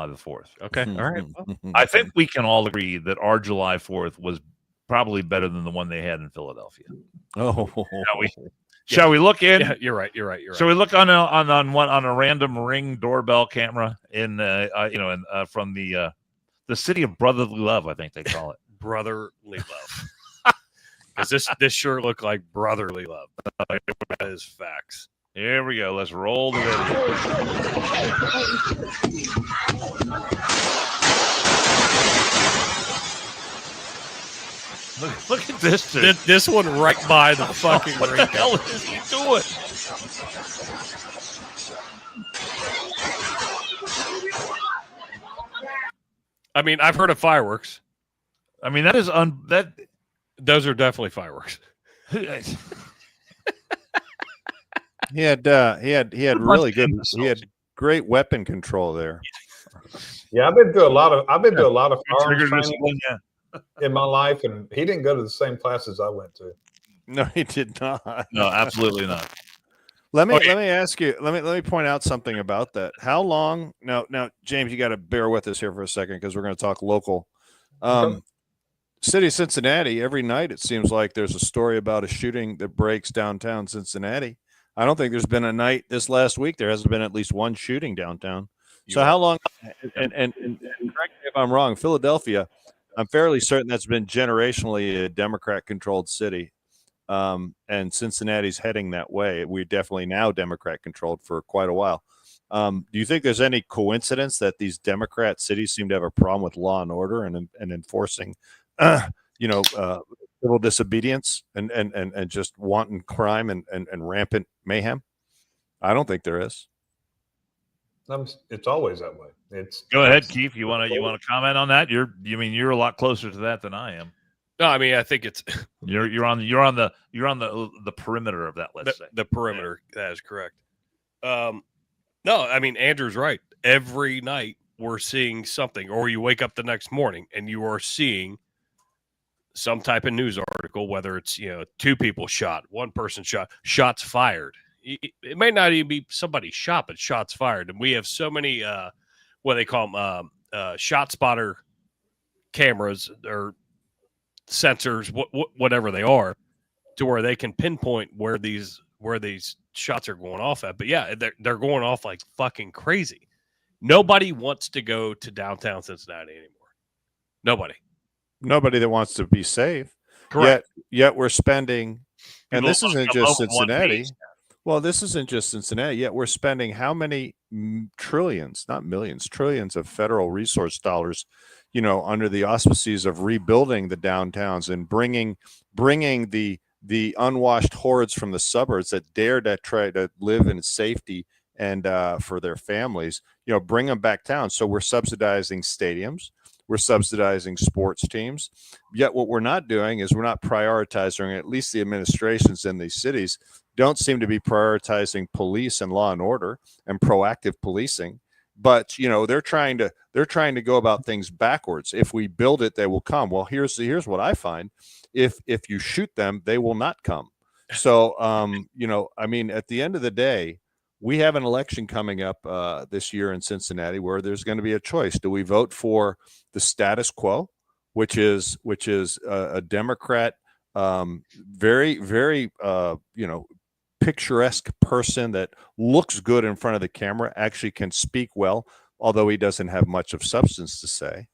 July the 4th. Okay. All right. Well, I think we can all agree that our July 4th was probably better than the one they had in Philadelphia. Oh, Shall we look in? yeah, you're right. Shall we look on a random Ring doorbell camera in from the city of brotherly love? I think they call it brotherly love. Because this sure looked like brotherly love. That is facts. Here we go. Let's roll the video. Look at this dude. This one right by the fucking What ring. the hell is he doing? I mean, I've heard of fireworks. I mean, that is Those are definitely fireworks. he had really good. He had great weapon control there. Yeah, I've been to a lot of firearms Triggered training in my life, and he didn't go to the same classes I went to. No, he did not. No, absolutely not. Let me ask you. Let me point out something about that. How long? Now, James, you got to bear with us here for a second because we're going to talk local. City of Cincinnati. Every night it seems like there's a story about a shooting that breaks downtown Cincinnati. I don't think there's been a night this last week there hasn't been at least one shooting downtown. So how long? And correct me if I'm wrong. Philadelphia, I'm fairly certain that's been generationally a Democrat-controlled city. And Cincinnati's heading that way. We're definitely now Democrat-controlled for quite a while. Do you think there's any coincidence that these Democrat cities seem to have a problem with law and order and enforcing, civil disobedience and just wanton crime and rampant mayhem? I don't think there is. It's always that way. Go ahead, Keith. You want to comment on that? You're a lot closer to that than I am. No, I mean, I think it's you're on the perimeter of that. Let's say the perimeter. Yeah. That is correct. No, I mean, Andrew's right. Every night we're seeing something, or you wake up the next morning and you are seeing some type of news article, whether it's, two people shot, one person shot, shots fired. It may not even be somebody shot, but shots fired. And we have so many, what they call them, shot spotter cameras or sensors, whatever they are, to where they can pinpoint where these shots are going off at. But yeah, they're going off like fucking crazy. Nobody wants to go to downtown Cincinnati anymore. Nobody that wants to be safe. Correct. Yet we're spending, and this isn't just Cincinnati. Well, this isn't just Cincinnati. Yet we're spending how many trillions, not millions, trillions of federal resource dollars, under the auspices of rebuilding the downtowns and bringing the unwashed hordes from the suburbs that dare to try to live in safety and for their families, bring them back down. So we're subsidizing stadiums. We're subsidizing sports teams. Yet what we're not doing is we're not prioritizing, at least the administrations in these cities don't seem to be prioritizing police and law and order and proactive policing. But, they're trying to go about things backwards. If we build it, they will come. Well, here's what I find. If you shoot them, they will not come. So, at the end of the day, we have an election coming up this year in Cincinnati where there's going to be a choice. Do we vote for the status quo, which is a Democrat, very, very, picturesque person that looks good in front of the camera, actually can speak well, although he doesn't have much of substance to say,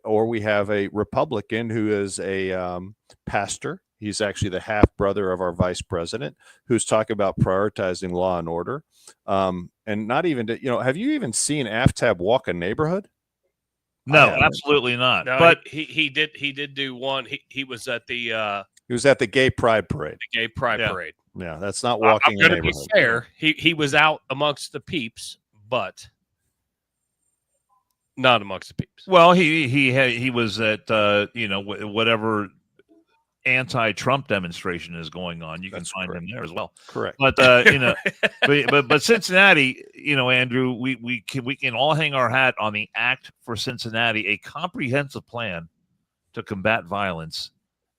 or we have a Republican who is a pastor. He's actually the half brother of our vice president, who's talking about prioritizing law and order. And not even have you even seen AFTAB walk a neighborhood? No, absolutely not. No, but he did do one. He was at the Gay Pride Parade. The Gay Pride Parade. Yeah, that's not walking. I'm going to be fair. He was out amongst the peeps, but not amongst the peeps. Well, he was at whatever anti-Trump demonstration is going on. You can find him there as well. Correct. But but Cincinnati, Andrew, we can all hang our hat on the Act for Cincinnati, a comprehensive plan to combat violence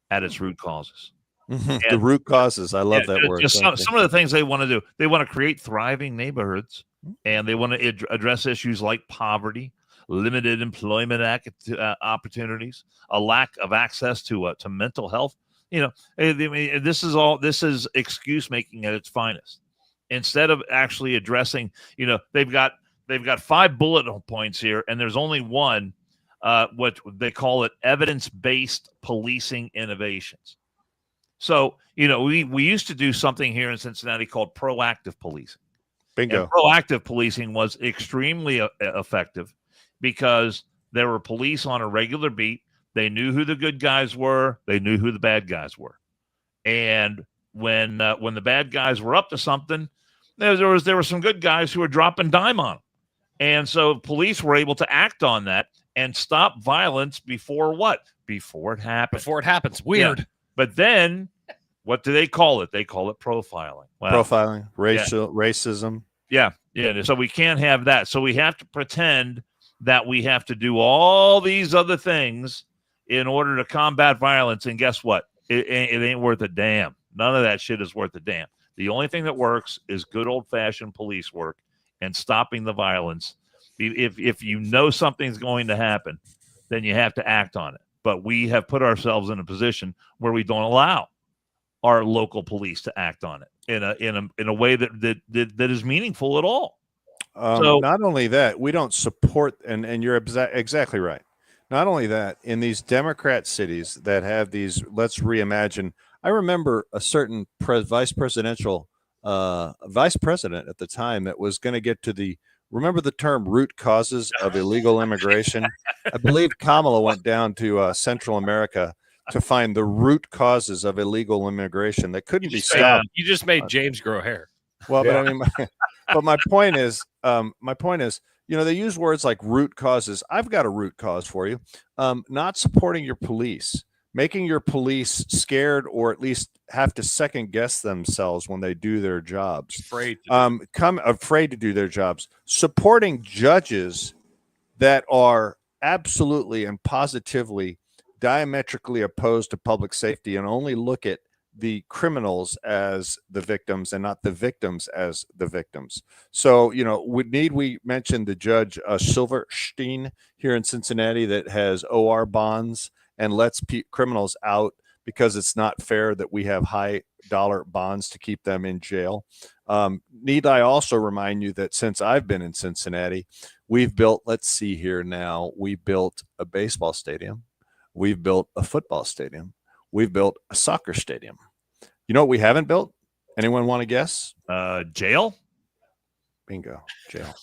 at its root causes. The root causes. I love that word. Just some of the things they want to do. They want to create thriving neighborhoods and they want to address issues like poverty, limited employment opportunities, a lack of access to mental health. This is excuse making at its finest. Instead of actually addressing, they've got 5 bullet points here, and there's only one, what they call it, evidence-based policing innovations. So, we used to do something here in Cincinnati called proactive policing. Bingo. And proactive policing was extremely effective because there were police on a regular beat. They knew who the good guys were. They knew who the bad guys were. And when the bad guys were up to something, there were some good guys who were dropping dime on them. And so police were able to act on that and stop violence before what? Before it happens. Before it happens. Weird. Yeah. But then, what do they call it? They call it profiling. Wow. Profiling, racism. Yeah. So we can't have that. So we have to pretend that we have to do all these other things in order to combat violence. And guess what? It ain't worth a damn. None of that shit is worth a damn. The only thing that works is good old-fashioned police work and stopping the violence. If you know something's going to happen, then you have to act on it. But we have put ourselves in a position where we don't allow our local police to act on it in a way that is meaningful at all. So not only that, we don't support, and you're exactly right. Not only that, in these Democrat cities that have these, let's reimagine. I remember a certain vice president at the time that was going to get to remember the term root causes of illegal immigration? I believe Kamala went down to Central America to find the root causes of illegal immigration that couldn't be stopped. You just made James grow hair. Well, yeah. But I mean, but my point is, they use words like root causes. I've got a root cause for you. Not supporting your police, making your police scared or at least have to second guess themselves when they do their jobs. Afraid to do their jobs. Supporting judges that are absolutely and positively diametrically opposed to public safety and only look at the criminals as the victims and not the victims as the victims. So, we mention the Judge Silverstein here in Cincinnati that has OR bonds and lets criminals out because it's not fair that we have high dollar bonds to keep them in jail. Need I also remind you that since I've been in Cincinnati, we've built, we built a baseball stadium. We've built a football stadium. We've built a soccer stadium. You know what we haven't built? Anyone want to guess? Jail? Bingo. Jail.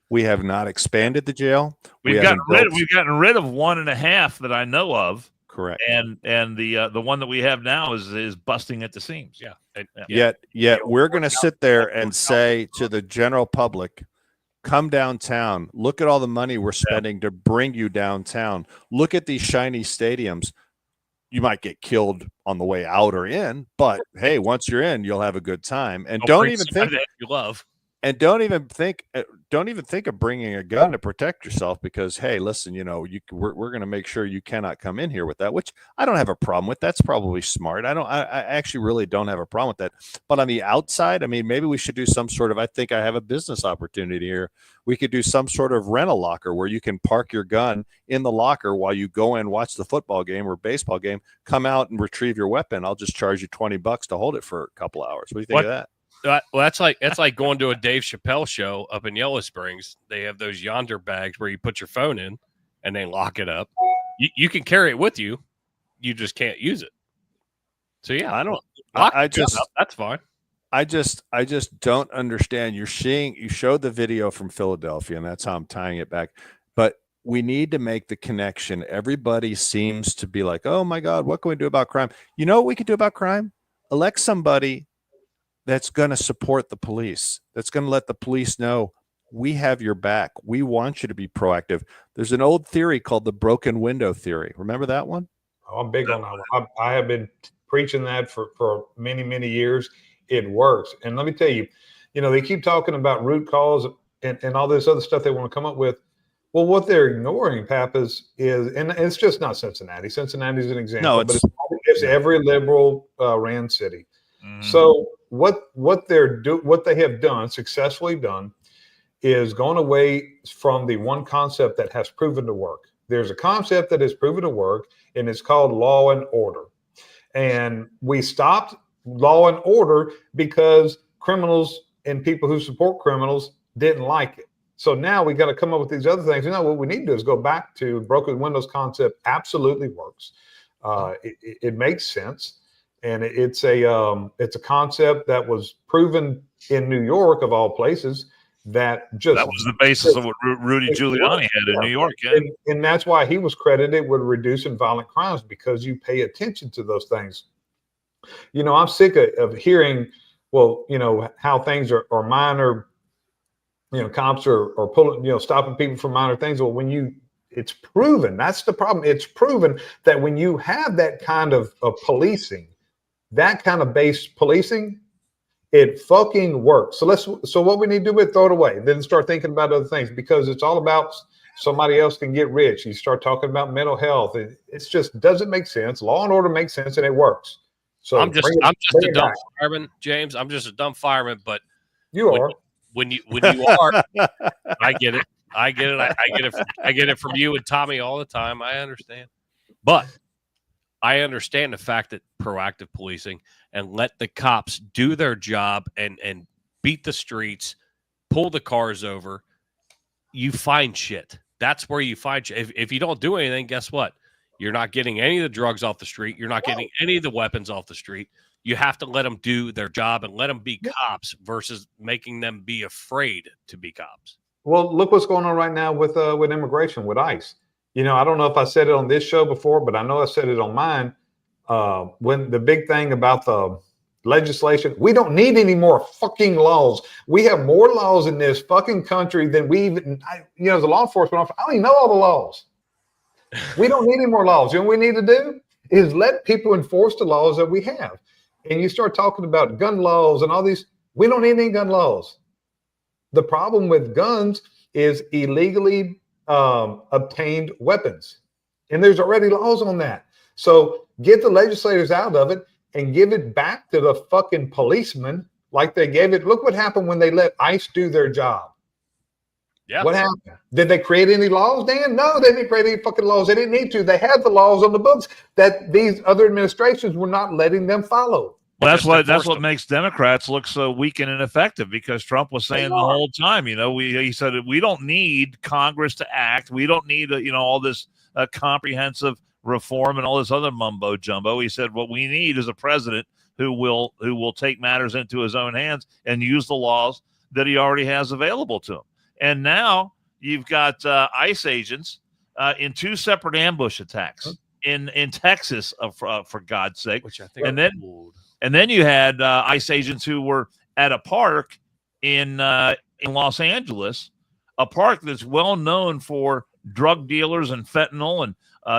We have not expanded the jail. We've gotten rid of 1.5 that I know of. Correct. And the one that we have now is busting at the seams. Yeah. Yet we're going to sit there and say to the general public, come downtown. Look at all the money we're spending to bring you downtown. Look at these shiny stadiums. You might get killed on the way out or in, but hey, once you're in, you'll have a good time. And don't even think that you love. And don't even think of bringing a gun to protect yourself because, hey, listen, we're going to make sure you cannot come in here with that, which I don't have a problem with. That's probably smart. I actually really don't have a problem with that. But on the outside, I mean, maybe we should do some sort of, I think I have a business opportunity here. We could do some sort of rental locker where you can park your gun in the locker while you go and watch the football game or baseball game, come out and retrieve your weapon. I'll just charge you $20 to hold it for a couple hours. What do you think of that? Well, that's like going to a Dave Chappelle show up in Yellow Springs. They have those yonder bags where you put your phone in and they lock it up. You can carry it with you. You just can't use it. So yeah, that's fine. I just don't understand. You showed the video from Philadelphia, and that's how I'm tying it back. But we need to make the connection. Everybody seems to be like, oh my God, what can we do about crime? You know what we could do about crime? Elect somebody that's going to support the police, that's going to let the police know we have your back. We want you to be proactive. There's an old theory called the broken window theory. Remember that one? Oh, I'm big on that one. I have been preaching that for many, many years. It works. And let me tell you, they keep talking about root cause and all this other stuff they want to come up with. Well, what they're ignoring, Pap, is and it's just not Cincinnati. Cincinnati's an example, but it's every liberal Rand city. Mm-hmm. So what they have done successfully done is gone away from the one concept that has proven to work. There's a concept that has proven to work, and it's called law and order. And we stopped law and order because criminals and people who support criminals didn't like it. So now we got to come up with these other things. What we need to do is go back to broken windows concept. Absolutely works. It makes sense, and it's a concept that was proven in New York of all places. That was the basis of what Rudy Giuliani had in New York. Yeah. And that's why he was credited with reducing violent crimes, because you pay attention to those things. I'm sick of hearing, how things are minor, cops are pulling, stopping people from minor things. Well, it's proven, that's the problem. It's proven that when you have that kind of policing, that kind of base policing, it fucking works. So what we need to do is throw it away, then start thinking about other things, because it's all about somebody else can get rich. You start talking about mental health. It's just doesn't make sense. Law and order makes sense, and it works. So I'm just a dumb fireman, James. I'm just a dumb fireman, but you are. When you are, I get it. I get it from you and Tommy all the time. I understand. But I understand the fact that proactive policing and let the cops do their job and beat the streets, pull the cars over, you find shit. That's where you find shit. If you don't do anything, guess what? You're not getting any of the drugs off the street. You're not getting any of the weapons off the street. You have to let them do their job and let them be cops versus making them be afraid to be cops. Well, look what's going on right now with immigration, with ICE. I don't know if I said it on this show before, but I know I said it on mine. When the big thing about the legislation, we don't need any more fucking laws. We have more laws in this fucking country than we even, as a law enforcement officer, I don't even know all the laws. We don't need any more laws. What we need to do is let people enforce the laws that we have. And you start talking about gun laws and all these, we don't need any gun laws. The problem with guns is illegally obtained weapons. And there's already laws on that. So get the legislators out of it and give it back to the fucking policemen like they gave it. Look what happened when they let ICE do their job. Yeah. What happened? Did they create any laws, Dan? No, they didn't create any fucking laws. They didn't need to. They had the laws on the books that these other administrations were not letting them follow. Well, that's what makes Democrats look so weak and ineffective, because Trump was saying the whole time, he said we don't need Congress to act. We don't need, all this comprehensive reform and all this other mumbo jumbo. He said what we need is a president who will take matters into his own hands and use the laws that he already has available to him. And now you've got ICE agents in 2 separate ambush attacks in Texas, for God's sake. Which I think, and then you had ICE agents who were at a park in Los Angeles, a park that's well known for drug dealers and fentanyl and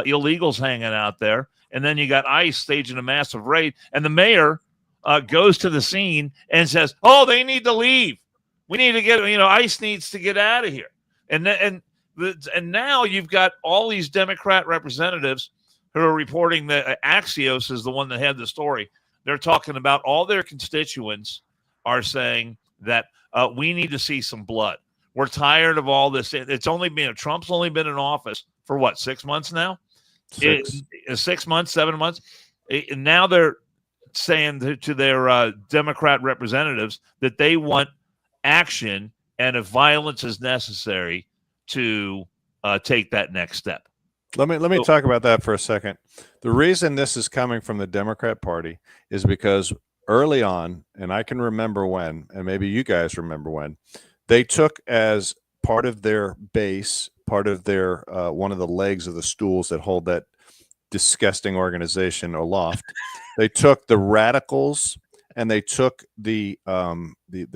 illegals hanging out there. And then you got ICE staging a massive raid, and the mayor goes to the scene and says, "Oh, they need to leave. We need to get, ICE needs to get out of here." And now you've got all these Democrat representatives who are reporting that Axios is the one that had the story. They're talking about all their constituents are saying that we need to see some blood. We're tired of all this. Trump's only been in office for what, 6 months now? 6 months, 7 months. And now they're saying to their Democrat representatives that they want action, and if violence is necessary, to take that next step. Let me talk about that for a second. The reason this is coming from the Democrat Party is because early on, and I can remember when, and maybe you guys remember when, they took as part of their base, part of their one of the legs of the stools that hold that disgusting organization aloft. They took the radicals and they took the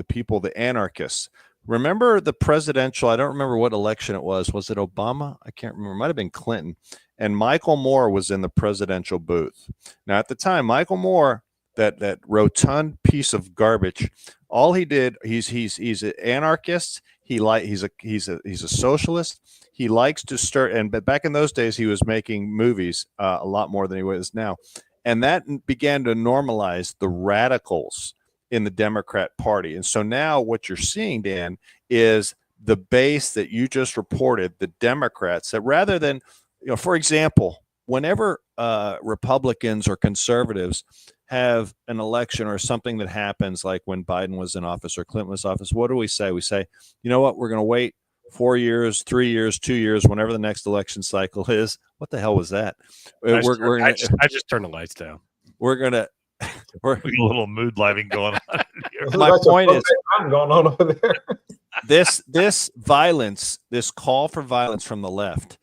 people, the anarchists. Remember the presidential, I don't remember what election it was. Was it Obama? I can't remember. It might have been Clinton. And Michael Moore was in the presidential booth. Now, at the time, Michael Moore, that rotund piece of garbage, all he did, he's an anarchist. He's a socialist. He likes to stir, but back in those days, he was making movies a lot more than he is now. And that began to normalize the radicals in the Democrat Party. And so now what you're seeing, Dan, is the base that you just reported, the Democrats, that rather than, for example, whenever Republicans or conservatives have an election or something that happens, like when Biden was in office or Clinton was in office, what do we say? We say, you know what, we're going to wait 4 years, 3 years, 2 years, whenever the next election cycle is. What the hell was that? I just turned the lights down. We're going to. We're a little mood lighting going on here. My point is, going on over there. this violence, this call for violence from the left,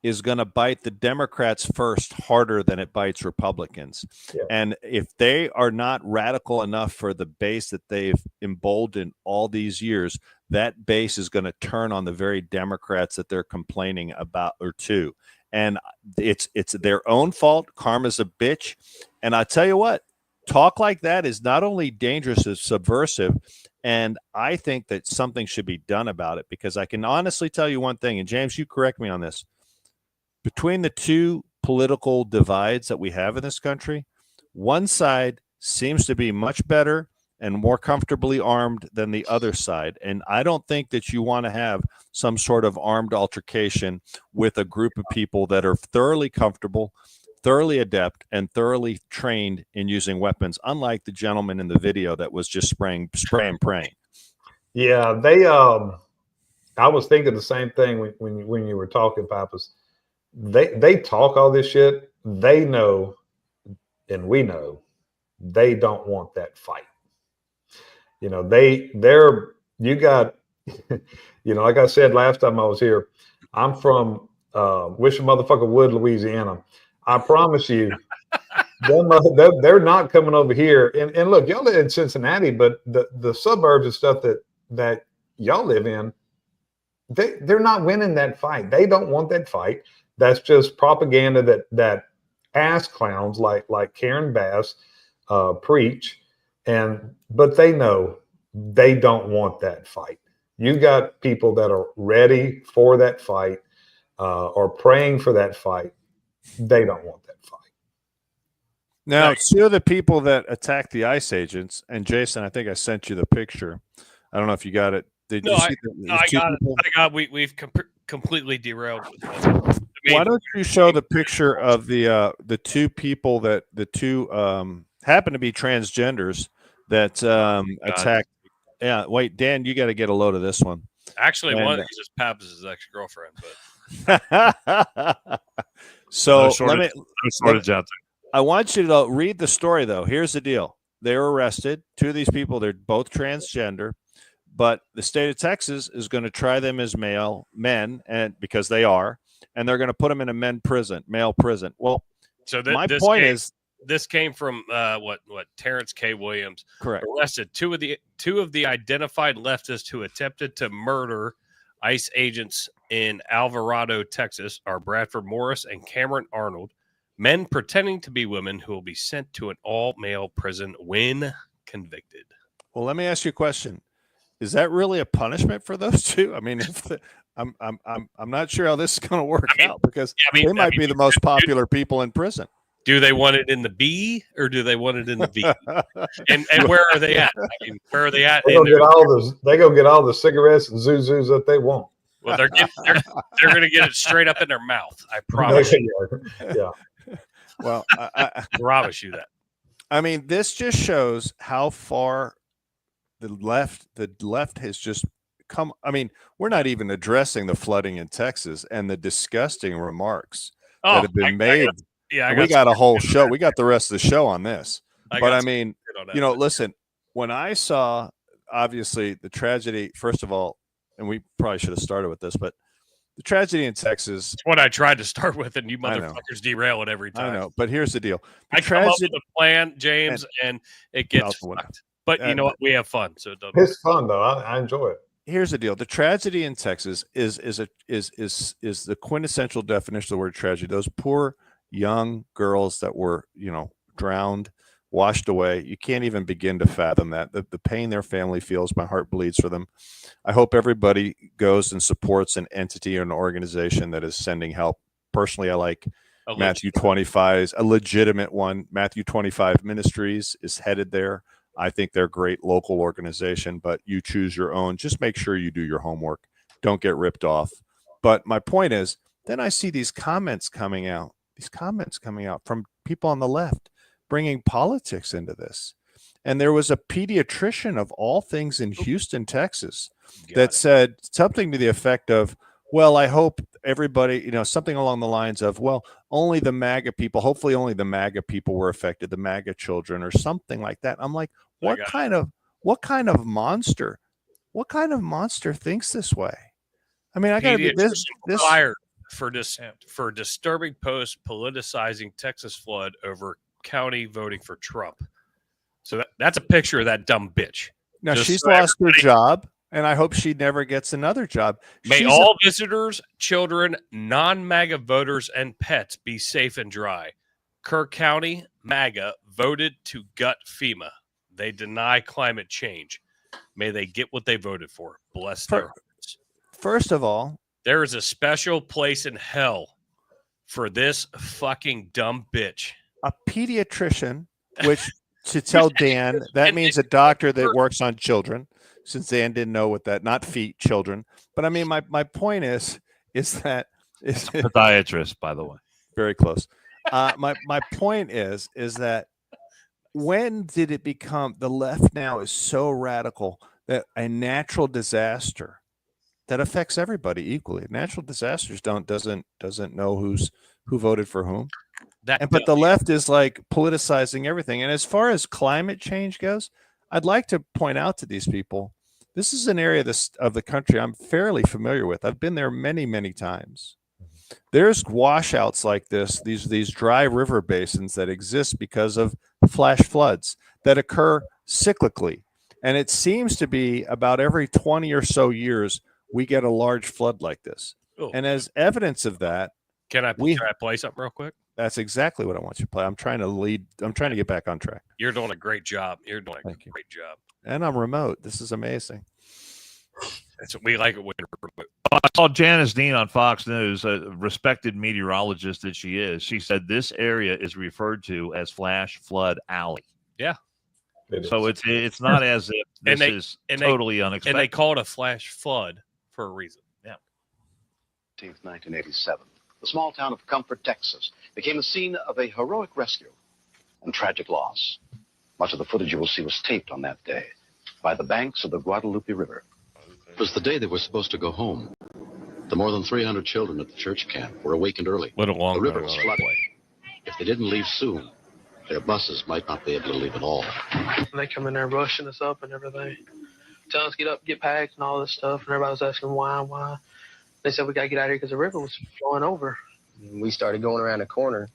is going to bite the Democrats first harder than it bites Republicans. Yeah. And if they are not radical enough for the base that they've emboldened all these years, that base is going to turn on the very Democrats that they're complaining about or to. And it's their own fault. Karma's a bitch. And I tell you what, talk like that is not only dangerous, it's subversive. And I think that something should be done about it, because I can honestly tell you one thing, and James, you correct me on this. Between the two political divides that we have in this country, one side seems to be much better and more comfortably armed than the other side. And I don't think that you want to have some sort of armed altercation with a group of people that are thoroughly comfortable, thoroughly adept, and thoroughly trained in using weapons, unlike the gentleman in the video that was just spraying and praying. Yeah, they I was thinking the same thing when you were talking, Pappas. They talk all this shit. They know, and we know, they don't want that fight. You got, like I said last time I was here, I'm from Wish a Motherfucker Wood, Louisiana. I promise you, they're not coming over here. And look, y'all live in Cincinnati, but the suburbs and stuff that y'all live in, they're not winning that fight. They don't want that fight. That's just propaganda that ass clowns like Karen Bass preach. But they know they don't want that fight. You got people that are ready for that fight or praying for that fight. They don't want that fight. Now, two of the people that attacked the ICE agents, and Jason, I think I sent you the picture. I don't know if you got it. Did you see I got it. We've completely derailed. Why don't you show the picture of the two people that happen to be transgenders that attacked? Yeah, wait, Dan, you got to get a load of this one. Actually, one of these is Pappas' ex-girlfriend, but so I want you to read the story, though. Here's the deal: they were arrested. Two of these people, they're both transgender, but the state of Texas is going to try them as men, and because they are. And they're going to put them in a male prison. Well, so my point is, this came from what Terrence K. Williams, correct, arrested two of the identified leftists who attempted to murder ICE agents in Alvarado, Texas, are Bradford Morris and Cameron Arnold, men pretending to be women who will be sent to an all-male prison when convicted. Well, let me ask you a question: is that really a punishment for those two? I mean, I'm not sure how this is going to work out, because they might be the most popular people in prison. Do they want it in the B or do they want it in the V? and where are they at? I mean, where are they at? They go get all the cigarettes and Zuzus that they want. Well, they're going to get it straight up in their mouth. I promise you. Yeah. Well, I promise you that. I mean, this just shows how far the left has just come. I mean, we're not even addressing the flooding in Texas and the disgusting remarks that have been made. We got a whole show. We got the rest of the show on this. But I mean, listen, when I saw, obviously, the tragedy, first of all, and we probably should have started with this, but the tragedy in Texas. It's what I tried to start with, and you motherfuckers derail it every time. I know, but here's the deal. I come up with a plan, James, and it gets fucked. But you know what? We have fun, so it doesn't. It's fun though. I enjoy it. Here's the deal: the tragedy in Texas is the quintessential definition of the word tragedy. Those poor young girls that were, drowned, washed away. You can't even begin to fathom that. The pain their family feels. My heart bleeds for them. I hope everybody goes and supports an entity or an organization that is sending help. Personally, I like Matthew 25, a legitimate one. Matthew 25 Ministries is headed there. I think they're a great local organization, but you choose your own. Just make sure you do your homework. Don't get ripped off. But my point is, then I see these comments coming out from people on the left bringing politics into this. And there was a pediatrician of all things in Houston, Texas, that said something to the effect of, well, I hope everybody, something along the lines of, well, only the MAGA people, hopefully only the MAGA people were affected, the MAGA children or something like that. I'm like, what kind of monster thinks this way? I mean, I got to be this fired for disturbing posts politicizing Texas flood over county voting for Trump. So that's a picture of that dumb bitch. Now she's lost her job, and I hope she never gets another job. May all visitors, children, non-MAGA voters, and pets be safe and dry. Kerr County MAGA voted to gut FEMA. They deny climate change. May they get what they voted for. Bless their hearts. First of all, there is a special place in hell for this fucking dumb bitch. A pediatrician, which to tell Dan, that means a doctor that works on children, since Dan didn't know what that, not feet, children. But I mean, my point is that is podiatrist, by the way. Very close. My point is that when did it become, the left now is so radical that a natural disaster that affects everybody equally. Natural disasters doesn't know who voted for whom. But the left is like politicizing everything. And as far as climate change goes, I'd like to point out to these people, this is an area of the country I'm fairly familiar with. I've been there many, many times. There's washouts like this, these dry river basins that exist because of flash floods that occur cyclically. And it seems to be about every 20 or so years, we get a large flood like this. Ooh. And as evidence of that, can I play something real quick? That's exactly what I want you to play. I'm trying to get back on track. You're doing a great job. Great job. And I'm remote. This is amazing. We like it when you're remote. I saw Janice Dean on Fox News, a respected meteorologist that she is. She said this area is referred to as Flash Flood Alley. Yeah. So it's not as if this is totally unexpected. And they call it a flash flood for a reason. Yeah. 1987. The small town of Comfort, Texas, became the scene of a heroic rescue and tragic loss. Much of the footage you will see was taped on that day by the banks of the Guadalupe River. It was the day they were supposed to go home. The more than 300 children at the church camp were awakened early. The river was flooded. If they didn't leave soon, their buses might not be able to leave at all. They come in there rushing us up and everything. Telling us to get up, get packed and all this stuff. And everybody was asking why. They said, we got to get out of here because the river was flowing over. We started going around the corner.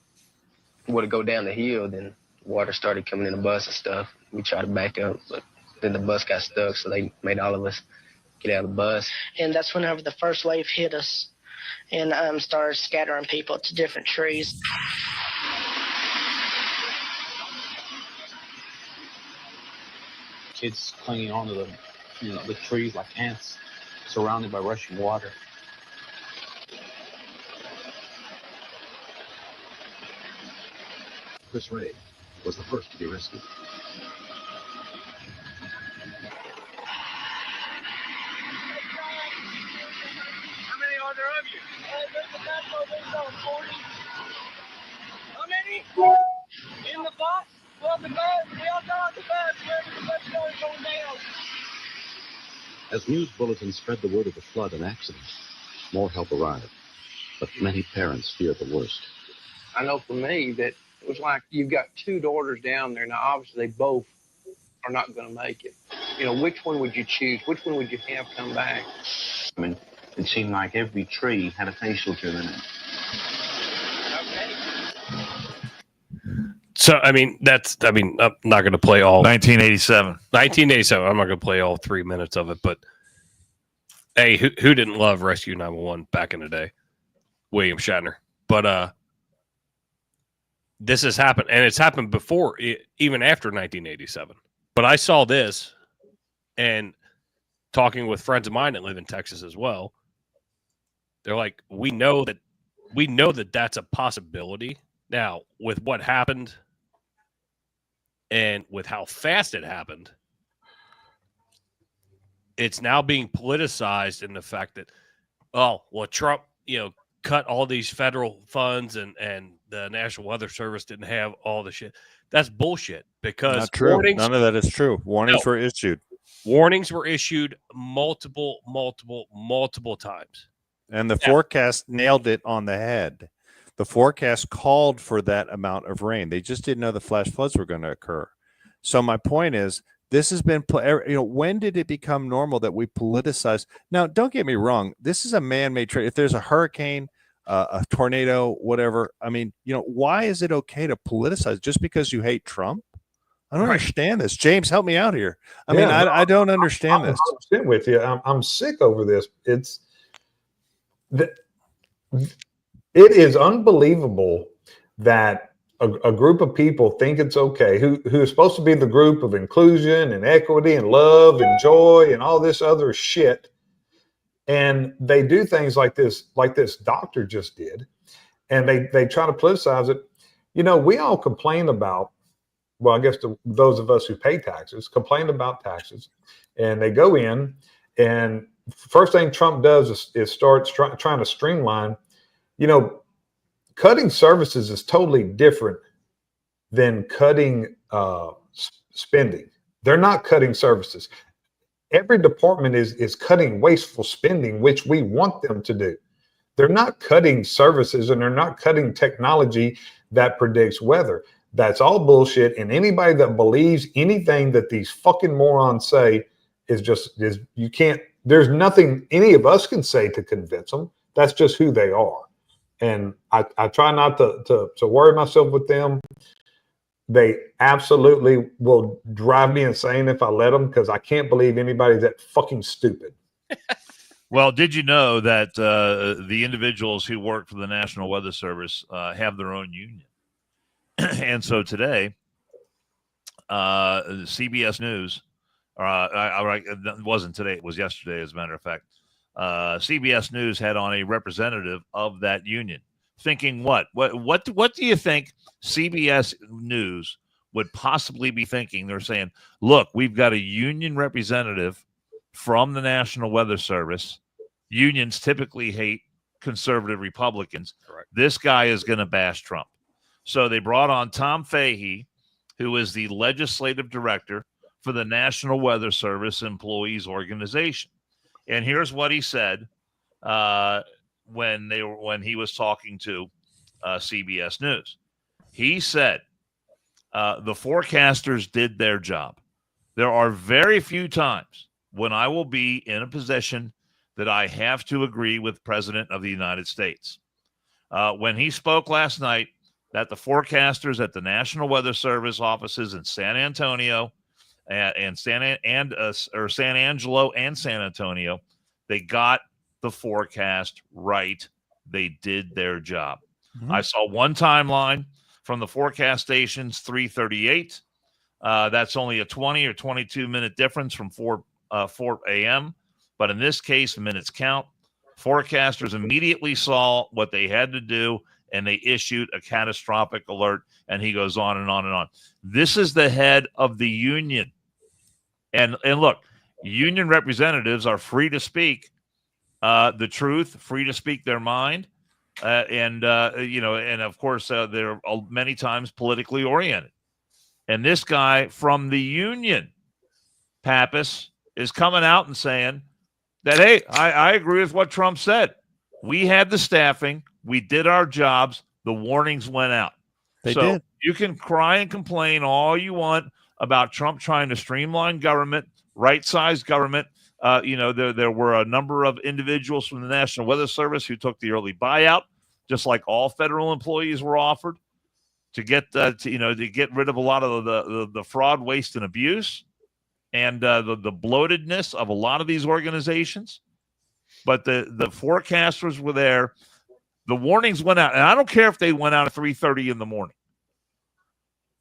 We would go down the hill, then water started coming in the bus and stuff. We tried to back up, but then the bus got stuck, so they made all of us get out of the bus. And that's whenever the first wave hit us and started scattering people to different trees. Kids clinging onto the trees like ants, surrounded by rushing water. Chris Ray was the first to be rescued. How many are there of you? How many? In the bus? Well, the bus, we all got the bus. Wherever the bus is going down. As news bulletins spread the word of the flood and accidents, more help arrived. But many parents feared the worst. I know for me that it was like you've got two daughters down there. Now, obviously, they both are not going to make it. Which one would you choose? Which one would you have come back? I mean, it seemed like every tree had a facial to it. So, I'm not going to play all 1987. 1987. I'm not going to play all 3 minutes of it, but hey, who didn't love Rescue 911 back in the day? William Shatner. But this has happened, and it's happened before, even after 1987. But I saw this, and talking with friends of mine that live in Texas as well, they're like, we know that that's a possibility. Now, with what happened And with how fast it happened, it's now being politicized in the fact that, oh, well, Trump, cut all these federal funds and the National Weather Service didn't have all the shit. That's bullshit because Not true. None of that is true. Warnings were issued. Warnings were issued multiple times. And the forecast nailed it on the head. The forecast called for that amount of rain. They just didn't know the flash floods were going to occur. So my point is, this has been, when did it become normal that we politicize? Now, don't get me wrong. This is a man-made trade. If there's a hurricane, a tornado, whatever, I mean, why is it okay to politicize just because you hate Trump? I don't understand this. James, help me out here. I don't understand this. I'm with you. I'm sick over this. It is unbelievable that a group of people think it's okay, who is supposed to be the group of inclusion and equity and love and joy and all this other shit. And they do things like this doctor just did. And they try to politicize it. We all complain about, well, I guess those of us who pay taxes complain about taxes. And they go in, and first thing Trump does is starts trying to streamline. Cutting services is totally different than cutting spending. They're not cutting services. Every department is cutting wasteful spending, which we want them to do. They're not cutting services, and they're not cutting technology that predicts weather. That's all bullshit. And anybody that believes anything that these fucking morons say is you can't, there's nothing any of us can say to convince them. That's just who they are. And I try not to worry myself with them. They absolutely will drive me insane if I let them, because I can't believe anybody's that fucking stupid. Well, did you know that the individuals who work for the National Weather Service have their own union? And so today, CBS News, it wasn't today, it was yesterday, as a matter of fact. CBS News had on a representative of that union, thinking what do you think CBS News would possibly be thinking? They're saying, look, we've got a union representative from the National Weather Service. Unions typically hate conservative Republicans. Correct. This guy is going to bash Trump. So they brought on Tom Fahey, who is the legislative director for the National Weather Service Employees Organization. And here's what he said when he was talking to CBS News. He said, the forecasters did their job. There are very few times when I will be in a position that I have to agree with the President of the United States. When he spoke last night that the forecasters at the National Weather Service offices in San Antonio and San Angelo and San Antonio, they got the forecast right. They did their job. Mm-hmm. I saw one timeline from the forecast stations, 3:38. That's only a 20 or 22 minute difference from 4 a.m. But in this case, minutes count. Forecasters immediately saw what they had to do, and they issued a catastrophic alert. And he goes on and on and on. This is the head of the union. And look, union representatives are free to speak the truth, free to speak their mind. And of course, they're many times politically oriented. And this guy from the union, Pappas, is coming out and saying that, hey, I agree with what Trump said. We had the staffing. We did our jobs. The warnings went out. They did. You can cry and complain all you want about Trump trying to streamline government, right-size government. There were a number of individuals from the National Weather Service who took the early buyout, just like all federal employees were offered, to get to get rid of a lot of the fraud, waste, and abuse, and the bloatedness of a lot of these organizations. But the forecasters were there. The warnings went out, and I don't care if they went out at 3:30 in the morning.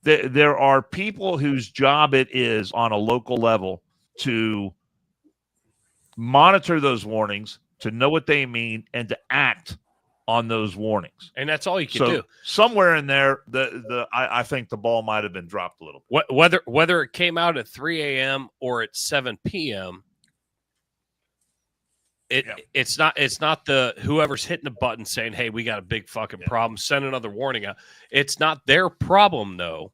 There are people whose job it is on a local level to monitor those warnings, to know what they mean, and to act on those warnings. And that's all you can do. Somewhere in there, I think the ball might have been dropped a little bit. Whether it came out at 3 a.m. or at 7 p.m., it's not the whoever's hitting the button saying, hey, we got a big fucking problem, send another warning out. It's not their problem, though.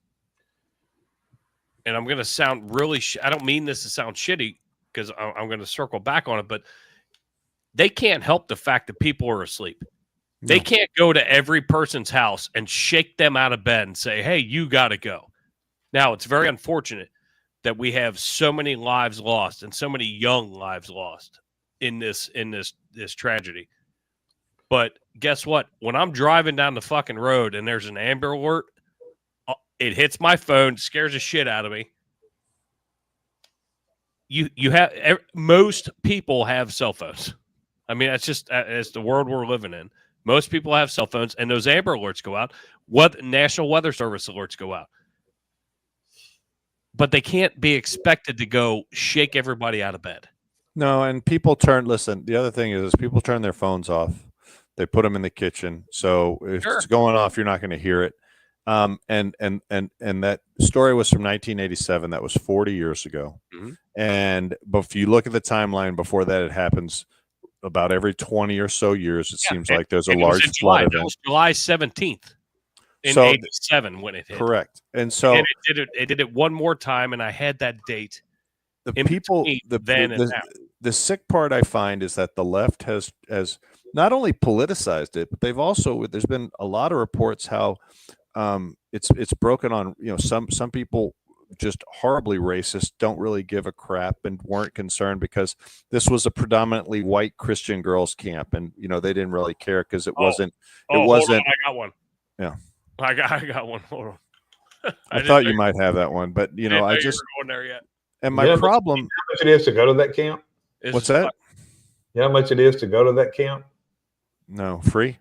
And I'm going to sound really I don't mean this to sound shitty because I'm going to circle back on it, but they can't help the fact that people are asleep. No. They can't go to every person's house and shake them out of bed and say, hey, you got to go. Now, it's very unfortunate that we have so many lives lost and so many young lives lost in this tragedy. But guess what? When I'm driving down the fucking road and there's an Amber Alert, it hits my phone, scares the shit out of me. You have most people have cell phones. I mean, that's just it's the world we're living in. Most people have cell phones, and those Amber Alerts go out. What National Weather Service alerts go out, but they can't be expected to go shake everybody out of bed. No, and people listen, the other thing is people turn their phones off. They put them in the kitchen. So if it's going off, you're not going to hear it. And that story was from 1987. That was 40 years ago. Mm-hmm. And but if you look at the timeline before that, it happens about every 20 or so years. It seems like there's a large flood event. It was July 17th in 87 when it hit. Correct. And so it did it one more time, and I had that date. The sick part I find is that the left has not only politicized it, but there's been a lot of reports how it's broken on, some people just horribly racist, don't really give a crap and weren't concerned because this was a predominantly white Christian girls camp, and they didn't really care because it wasn't. Hold on, I got one. Yeah, I got one. Hold on. I thought you might have that one, but I just going there yet. And my problem. How much it is to go to that camp? What's that? You know how much it is to go to that camp? No, free.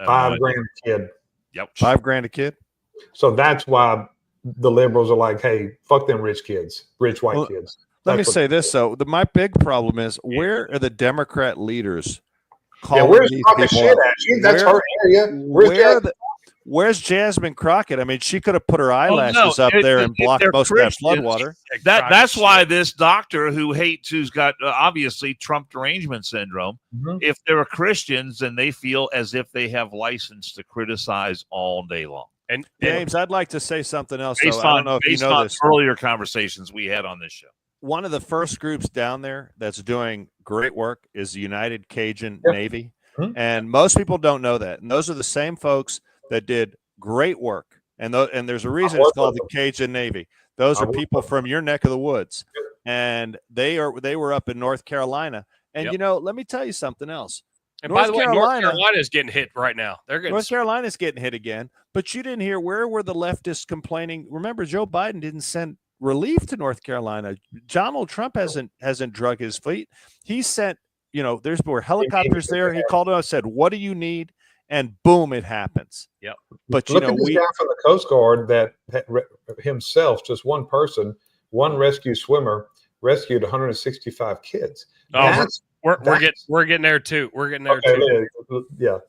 $5,000 a kid. Yep. $5,000 a kid. So that's why the liberals are like, hey, fuck them rich kids, rich white kids. Let me say this, though. My big problem is, where are the Democrat leaders calling where's these Crockett people shit out? at? That's her area. Where's Jasmine Crockett? I mean, she could have put her eyelashes up there and blocked most of that floodwater. That's why this doctor who's got obviously Trump derangement syndrome, if they're Christians, then they feel as if they have license to criticize all day long. And James, I'd like to say something else. Based I don't know if you know this. Earlier conversations we had on this show. One of the first groups down there that's doing great work is the United Cajun Navy. And most people don't know that. And those are the same folks that did great work. And there's a reason it's called the Cajun Navy. Those are people from your neck of the woods. And they were up in North Carolina. And, let me tell you something else. And by the way, North Carolina is getting hit right now. North Carolina's getting hit again. But you didn't hear where were the leftists complaining. Remember, Joe Biden didn't send relief to North Carolina. Donald Trump hasn't drug his feet. He sent, there were helicopters there. He called us, said, what do you need? And boom, it happens. Yep. But look at this guy from the Coast Guard that himself, just one person, one rescue swimmer, rescued 165 kids. We're getting there too. We're getting there too. Yeah.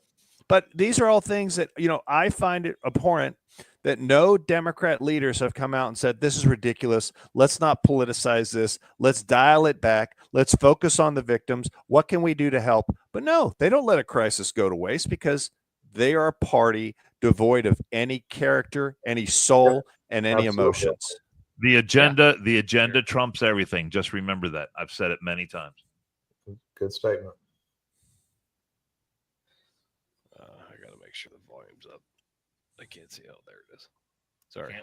But these are all things that, I find it abhorrent that no Democrat leaders have come out and said, this is ridiculous. Let's not politicize this. Let's dial it back. Let's focus on the victims. What can we do to help? But no, they don't let a crisis go to waste because they are a party devoid of any character, any soul, and any emotions. The agenda trumps everything. Just remember that. I've said it many times. Good statement. I got to make sure the volume's up. I can't see. Oh, there it is. Sorry.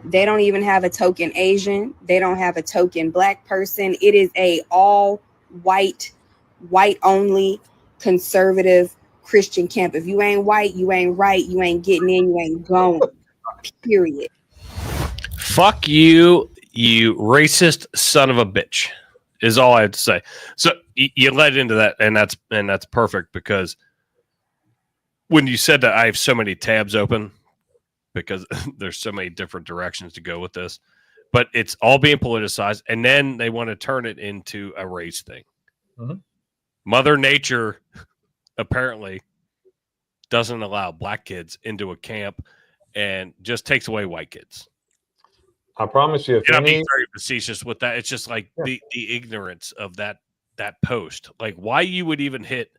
They don't even have a token Asian. They don't have a token black person. It is a all white only conservative Christian camp. If you ain't white, you ain't right. You ain't getting in. You ain't going. Period. Fuck you, you racist son of a bitch, is all I have to say. So you led into that, and that's perfect because when you said that, I have so many tabs open because there's so many different directions to go with this, but it's all being politicized, and then they want to turn it into a race thing. Mother Nature apparently doesn't allow black kids into a camp and just takes away white kids. I promise you, if And I'm being any, very facetious with that. It's just like the ignorance of that post. Like why you would even hit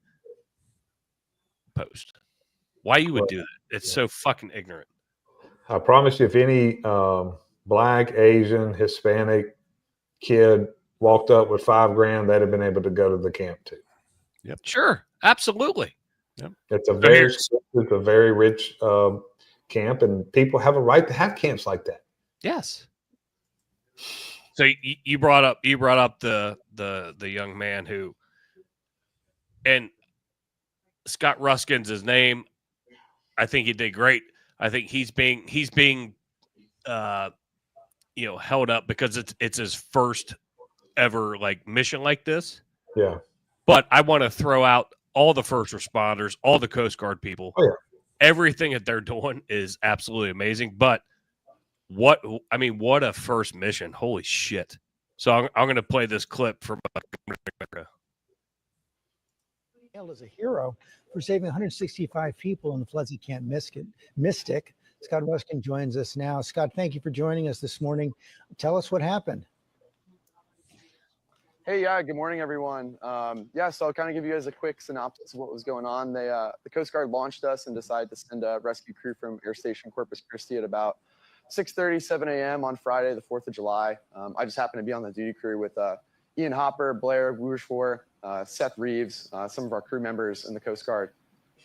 post. Why you would do that. It's so fucking ignorant. I promise you, if any black, Asian, Hispanic kid walked up with $5,000, they'd have been able to go to the camp too. Yep. Sure. Absolutely. Yep. It's a very rich camp, and people have a right to have camps like that. Yes. So you brought up the young man who, and Scott Ruskin's his name. I think he did great. I think he's being held up because it's his first ever like mission like this. Yeah. But I want to throw out all the first responders, all the Coast Guard people. Oh, yeah. Everything that they're doing is absolutely amazing. But what a first mission. Holy shit. So I'm going to play this clip from America. Hailed as a hero for saving 165 people in the floods at Camp Mystic. Scott Ruskin joins us now. Scott, thank you for joining us this morning. Tell us what happened. Hey, good morning, everyone. So I'll kind of give you guys a quick synopsis of what was going on. The Coast Guard launched us and decided to send a rescue crew from Air Station Corpus Christi at about 6:30, 7 a.m. on Friday, the 4th of July. I just happened to be on the duty crew with Ian Hopper, Blair Bourgeois, Seth Reeves, some of our crew members in the Coast Guard.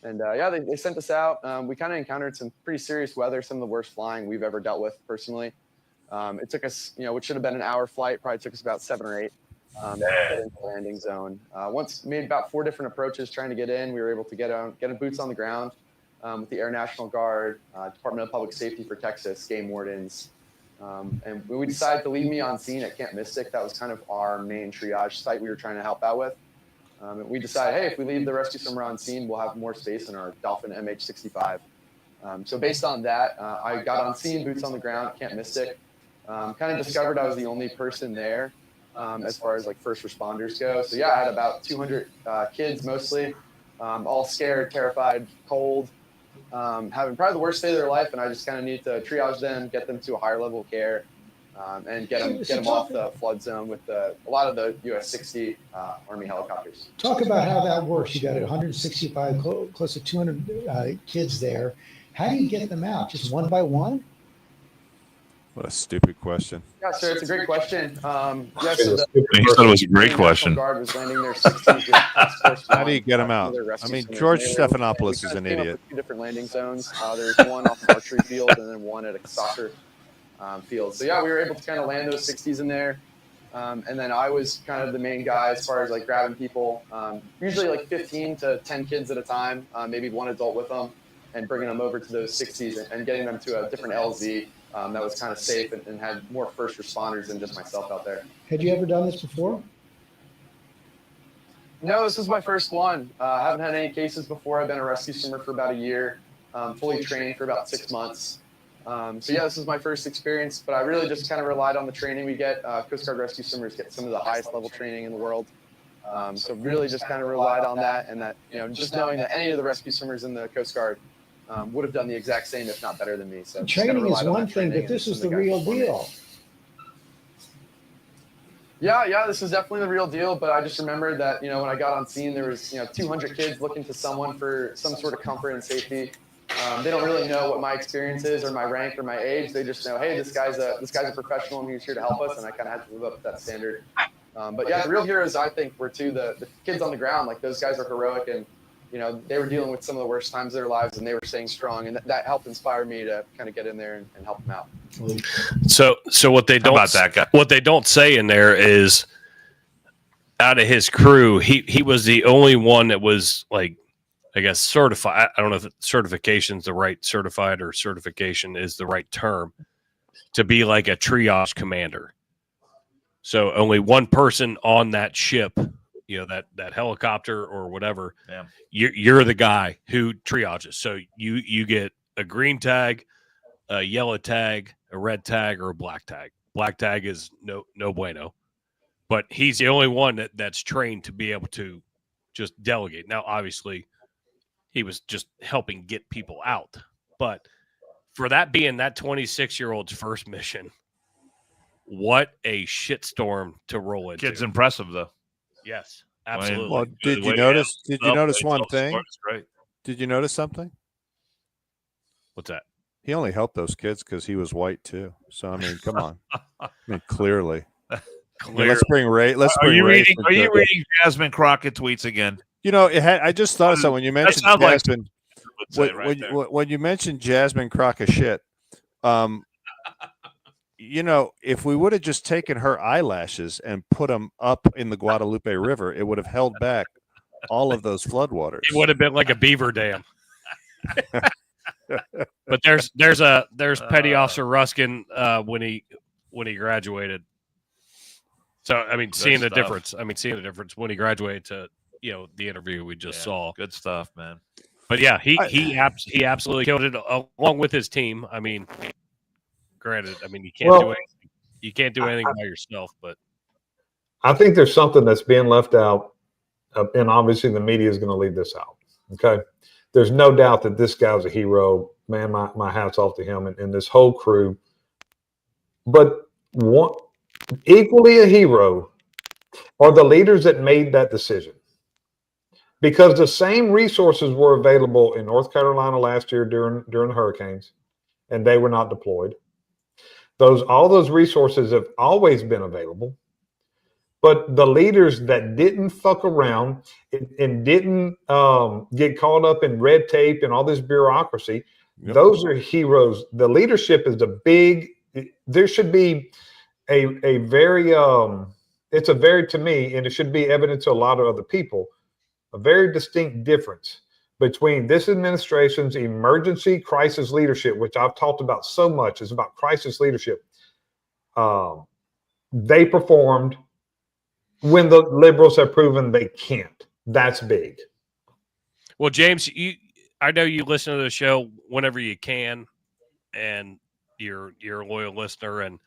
And they sent us out. We kind of encountered some pretty serious weather, some of the worst flying we've ever dealt with personally. It took us, which should have been an hour flight, probably took us about 7 or 8 to get into the landing zone. Once made about 4 different approaches trying to get in, we were able to get boots on the ground with the Air National Guard, Department of Public Safety for Texas, game wardens. And we decided to leave me on scene at Camp Mystic. That was kind of our main triage site we were trying to help out with. And we decided, hey, if we leave the rescue swimmer on scene, we'll have more space in our Dolphin MH-65. So based on that, I got on scene, boots on the ground at Camp Mystic. Kind of discovered I was the only person there as far as like first responders go. So I had about 200 kids mostly, all scared, terrified, cold, having probably the worst day of their life. And I just kind of need to triage them, get them to a higher level of care. And get them off the flood zone with a lot of the US-60 Army helicopters. Talk about how that works. You got 165, close to 200 kids there. How do you get them out? Just one by one? What a stupid question. Yeah, sir, it's a great question. He said it was a great question. Guard was landing their 60s How do you get them out? I mean, George Stephanopoulos is an idiot. 2 different landing zones. There's one off an archery field and then one at a soccer field. So we were able to kind of land those 60s in there. And then I was kind of the main guy as far as like grabbing people, usually like 15 to 10 kids at a time, maybe one adult with them, and bringing them over to those 60s and getting them to a different LZ that was kind of safe and had more first responders than just myself out there. Had you ever done this before? No, this was my first one. I haven't had any cases before. I've been a rescue swimmer for about a year, fully trained for about 6 months. This is my first experience, but I really just kind of relied on the training we get. Coast Guard rescue swimmers get some of the highest level training in the world. So really just kind of relied on that, and that, just knowing that any of the rescue swimmers in the Coast Guard would have done the exact same, if not better than me. So training is one thing, but this is the real deal. Yeah, this is definitely the real deal. But I just remembered that, when I got on scene, there was, 200 kids looking to someone for some sort of comfort and safety. They don't really know what my experience is or my rank or my age. They just know, hey, this guy's a professional and he's here to help us. And I kind of had to live up to that standard. The real heroes, I think, were the kids on the ground. Like, those guys are heroic, and they were dealing with some of the worst times of their lives, and they were staying strong, and that helped inspire me to kind of get in there and help them out. So what they don't say in there is, out of his crew, he was the only one that was like, I guess, certified. I don't know if certification is the right certified or certification is the right term to be like a triage commander. So only one person on that ship, that helicopter or whatever, you're the guy who triages. So you get a green tag, a yellow tag, a red tag, or a black tag. Black tag is no bueno, but he's the only one that's trained to be able to just delegate. Now, obviously, He was just helping get people out. But for that being that 26-year-old's first mission, what a shitstorm to roll into. Kid's impressive, though. Yes, absolutely. Well, did you notice? Did you notice one thing? Right. Did you notice something? What's that? He only helped those kids because he was white too. So I mean, come on. I mean, clearly. I mean, let's bring race. Let's Are bring you race. reading? Are you reading Jasmine Crockett tweets again? You know, I just thought of something when you mentioned Jasmine. When you mentioned Jasmine Crockett shit, you know, if we would have just taken her eyelashes and put them up in the Guadalupe River, it would have held back all of those floodwaters. It would have been like a beaver dam. But there's Petty Officer Ruskin when he graduated. So I mean, seeing the difference. I mean, seeing the difference when he graduated to the interview we just saw. Good stuff, man. But yeah, he absolutely killed it along with his team. I mean, granted, I mean you can't do anything by yourself, but I think there's something that's being left out, and obviously the media is going to leave this out. Okay, there's no doubt that this guy's a hero. Man, my hat's off to him and this whole crew. But equally a hero are the leaders that made that decision. Because the same resources were available in North Carolina last year during the hurricanes, and they were not deployed. All those resources have always been available. But the leaders that didn't fuck around and didn't get caught up in red tape and all this bureaucracy, those are heroes. The leadership is there should be a very, it's a very, to me, and it should be evident to a lot of other people, a very distinct difference between this administration's emergency crisis leadership, which I've talked about so much, is about crisis leadership. They performed when the liberals have proven they can't. That's big. Well, James, I know you listen to the show whenever you can, and you're a loyal listener, and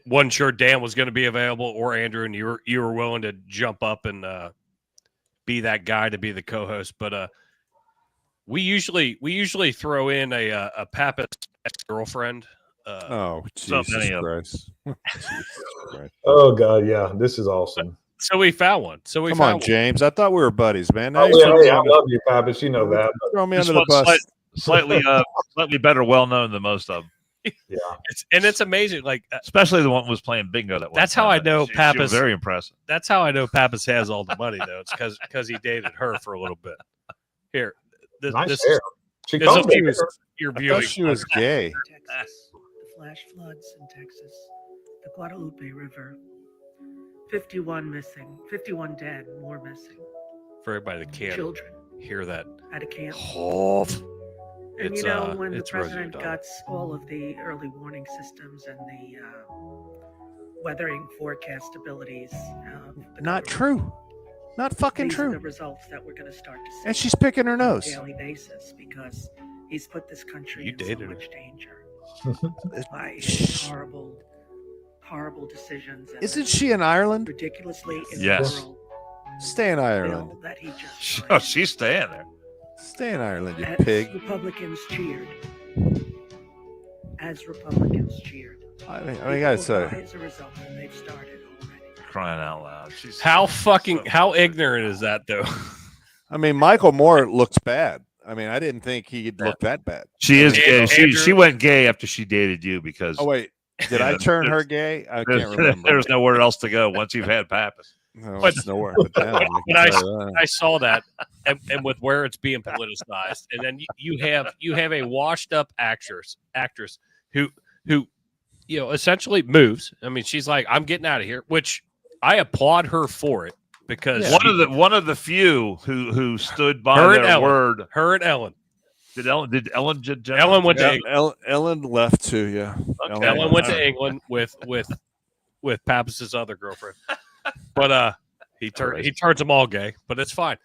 wasn't sure Dan was going to be available or Andrew, and you were willing to jump up and be that guy to be the co-host. But we usually throw in a Pappas ex-girlfriend. Jesus Christ. Oh God, yeah, this is awesome. So we found one. Come on, James. I thought we were buddies, man. Now I love you, Pappas. You know that. Throw me under the bus. Slightly better well known than most of them. Yeah, it's amazing. Like especially the one who was playing bingo. That's how I know Pappas. She was very impressive. That's how I know Pappas has all the money, though. It's because he dated her for a little bit. Here, nice hair. She was gay. Texas, the flash floods in Texas, the Guadalupe River, 51 missing, 51 dead, more missing. For everybody that can't hear that at a camp. Oh. And when the president got all of the early warning systems and the weathering forecast abilities, not true, not fucking these true. are the results that we're going to start to see. And she's picking her nose on a daily basis because he's put this country in so much danger by horrible, horrible decisions. And Isn't she in Ireland? Ridiculously Yes. Stay in Ireland. That he just she's staying there. Stay in Ireland, you as pig. Republicans cheered. As Republicans cheered. I gotta say, as a result, and they've started already. Crying out loud. How ignorant is that, though? I mean, Michael Moore looks bad. I mean, I didn't think he'd look that bad. She is gay. She went gay after she dated you because. Oh wait, did I turn her gay? I can't remember. There's nowhere else to go once you've had Pappas. No, it's nowhere but down. I saw that, and with where it's being politicized, and then you have a washed up actress who essentially moves. I mean, she's like, I'm getting out of here, which I applaud her for it because one of the few who stood by their word. Her and Ellen. Did Ellen went to Ellen left too. Yeah, okay. Ellen went to England with Pappas's other girlfriend. But he turns them all gay, but it's fine.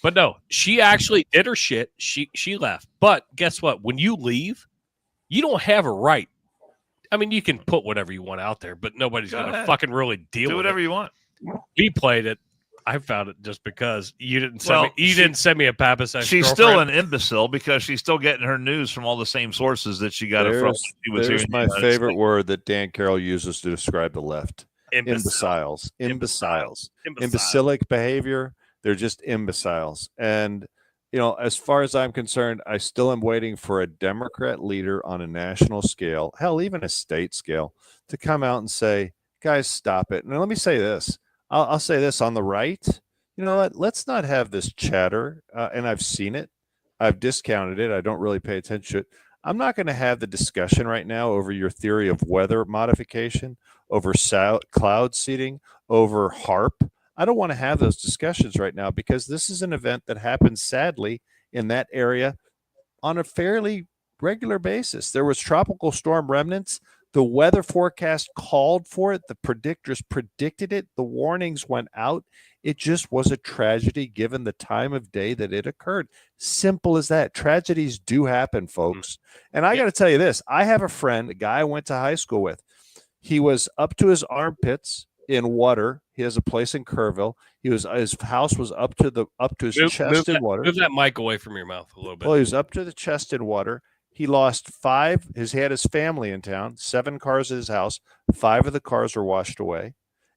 But no, she actually did her shit. She left. But guess what? When you leave, you don't have a right. I mean, you can put whatever you want out there, but nobody's gonna fucking really deal with it. Do whatever you want. We played it. I found it just because you didn't send me. You didn't send me a Pappas. She's still an imbecile because she's still getting her news from all the same sources that she got it from. There's my favorite word that Dan Carroll uses to describe the left. Imbeciles. Imbecilic behavior. They're just imbeciles. And, as far as I'm concerned, I still am waiting for a Democrat leader on a national scale, hell, even a state scale, to come out and say, guys, stop it. Now, let me say this. I'll say this on the right. You know what? Let's not have this chatter. And I've seen it. I've discounted it. I don't really pay attention to it. I'm not going to have the discussion right now over your theory of weather modification, over cloud seeding, over HARP. I don't want to have those discussions right now because this is an event that happens sadly in that area on a fairly regular basis. There was tropical storm remnants. The weather forecast called for it. The predictors predicted it. The warnings went out. It just was a tragedy given the time of day that it occurred. Simple as that. Tragedies do happen, folks. And I got to tell you this. I have a friend, a guy I went to high school with. He was up to his armpits in water. He has a place in Kerrville. His house was up to his chest in water. Move that mic away from your mouth a little bit. Well, he was up to the chest in water. He lost 5. He had his family in town, 7 cars at his house. 5 of the cars were washed away,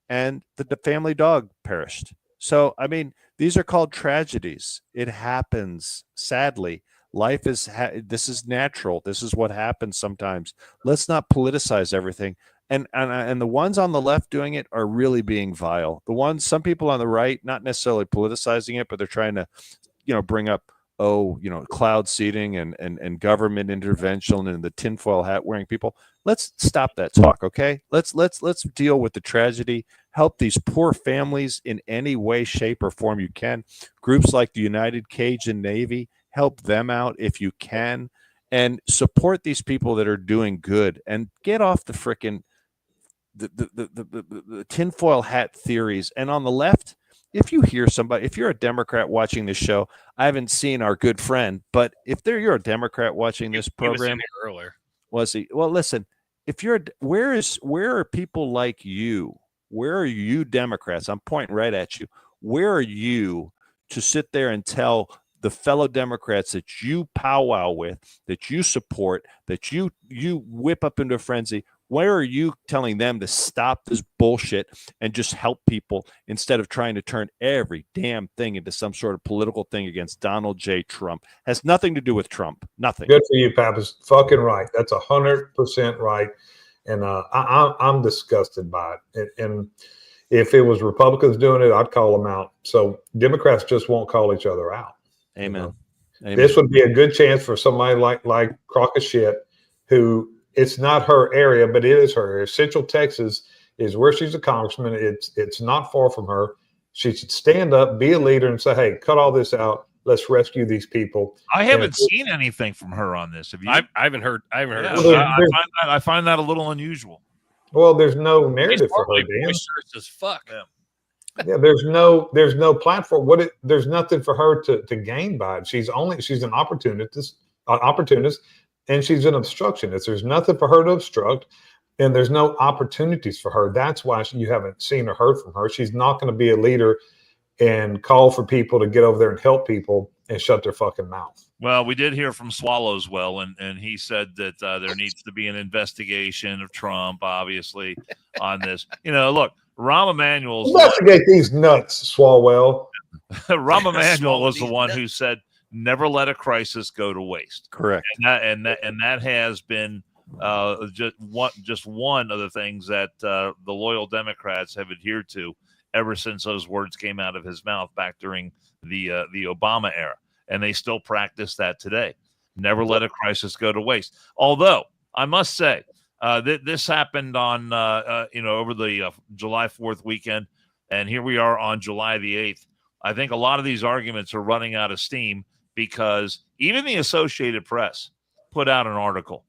and the family dog perished. So, I mean, these are called tragedies. It happens. Sadly, life is, this is natural. This is what happens sometimes. Let's not politicize everything. And the ones on the left doing it are really being vile. Some people on the right, not necessarily politicizing it, but they're trying to, bring up, cloud seeding and government intervention and the tinfoil hat wearing people. Let's stop that talk, okay? Let's deal with the tragedy. Help these poor families in any way, shape, or form you can. Groups like the United Cajun Navy, help them out if you can, and support these people that are doing good. And get off the frickin' the tinfoil hat theories. And on the left, if you hear somebody, if you're a Democrat watching this show, I haven't seen our good friend, but if you're a Democrat watching this program, earlier, was he? Well, listen, where are people like you? Where are you Democrats? I'm pointing right at you. Where are you to sit there and tell the fellow Democrats that you powwow with, that you support, that you whip up into a frenzy? Where are you telling them to stop this bullshit and just help people instead of trying to turn every damn thing into some sort of political thing against Donald J. Trump? Has nothing to do with Trump. Nothing. Good for you, Pappas. Fucking right. That's 100% right. And I'm disgusted by it. And if it was Republicans doing it, I'd call them out. So Democrats just won't call each other out. Amen. Amen. This would be a good chance for somebody like Crock of Shit, who it's not her area, but it is her area. Central Texas is where she's a congressman. It's not far from her. She should stand up, be a leader, and say, "Hey, cut all this out. Let's rescue these people." I haven't seen anything from her on this. Have you? I haven't heard. I haven't heard. Yeah, I find that a little unusual. Well, there's no narrative for her, Dan. Boisterous as fuck. Yeah, there's no platform. There's nothing for her to gain by it. She's an opportunist, and she's an obstructionist. There's nothing for her to obstruct, and there's no opportunities for her. That's why you haven't seen or heard from her. She's not going to be a leader and call for people to get over there and help people and shut their fucking mouth. Well, we did hear from Swallowswell, and he said that there needs to be an investigation of Trump, obviously, on this. Look, Rahm Emanuel's investigate these nuts, Swalwell. Rahm Emanuel was the one who said, "Never let a crisis go to waste." Correct. And that has been just one of the things that the loyal Democrats have adhered to ever since those words came out of his mouth back during the Obama era, and they still practice that today. Never let a crisis go to waste. Although I must say, this happened on over the July 4th weekend, and here we are on July the 8th. I think a lot of these arguments are running out of steam because even the Associated Press put out an article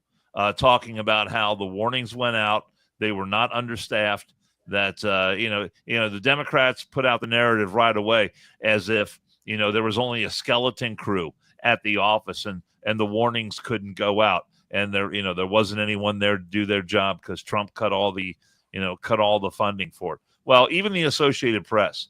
talking about how the warnings went out. They were not understaffed. That the Democrats put out the narrative right away as if there was only a skeleton crew at the office and the warnings couldn't go out, and there wasn't anyone there to do their job because Trump cut all the funding for it. Well, even the Associated Press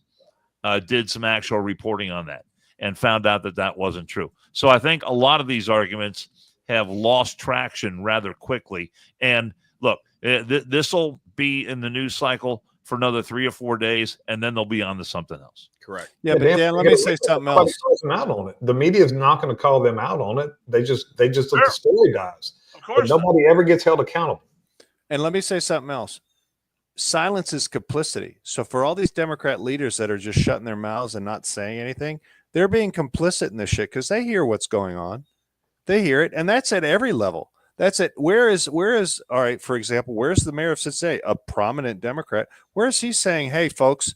did some actual reporting on that and found out that that wasn't true. So I think a lot of these arguments have lost traction rather quickly. And look, this will be in the news cycle for another 3 or 4 days, and then they'll be on to something else. Correct. Yeah, but Dan, let me say something else. Calls them out on it. The media is not going to call them out on it. They just let the story dies. Of course, but nobody ever gets held accountable. And let me say something else. Silence is complicity. So for all these Democrat leaders that are just shutting their mouths and not saying anything, they're being complicit in this shit because they hear what's going on. They hear it, and that's at every level. That's it. Where is all right, for example, where's the mayor of Cincinnati, a prominent Democrat? Where is he saying, hey, folks,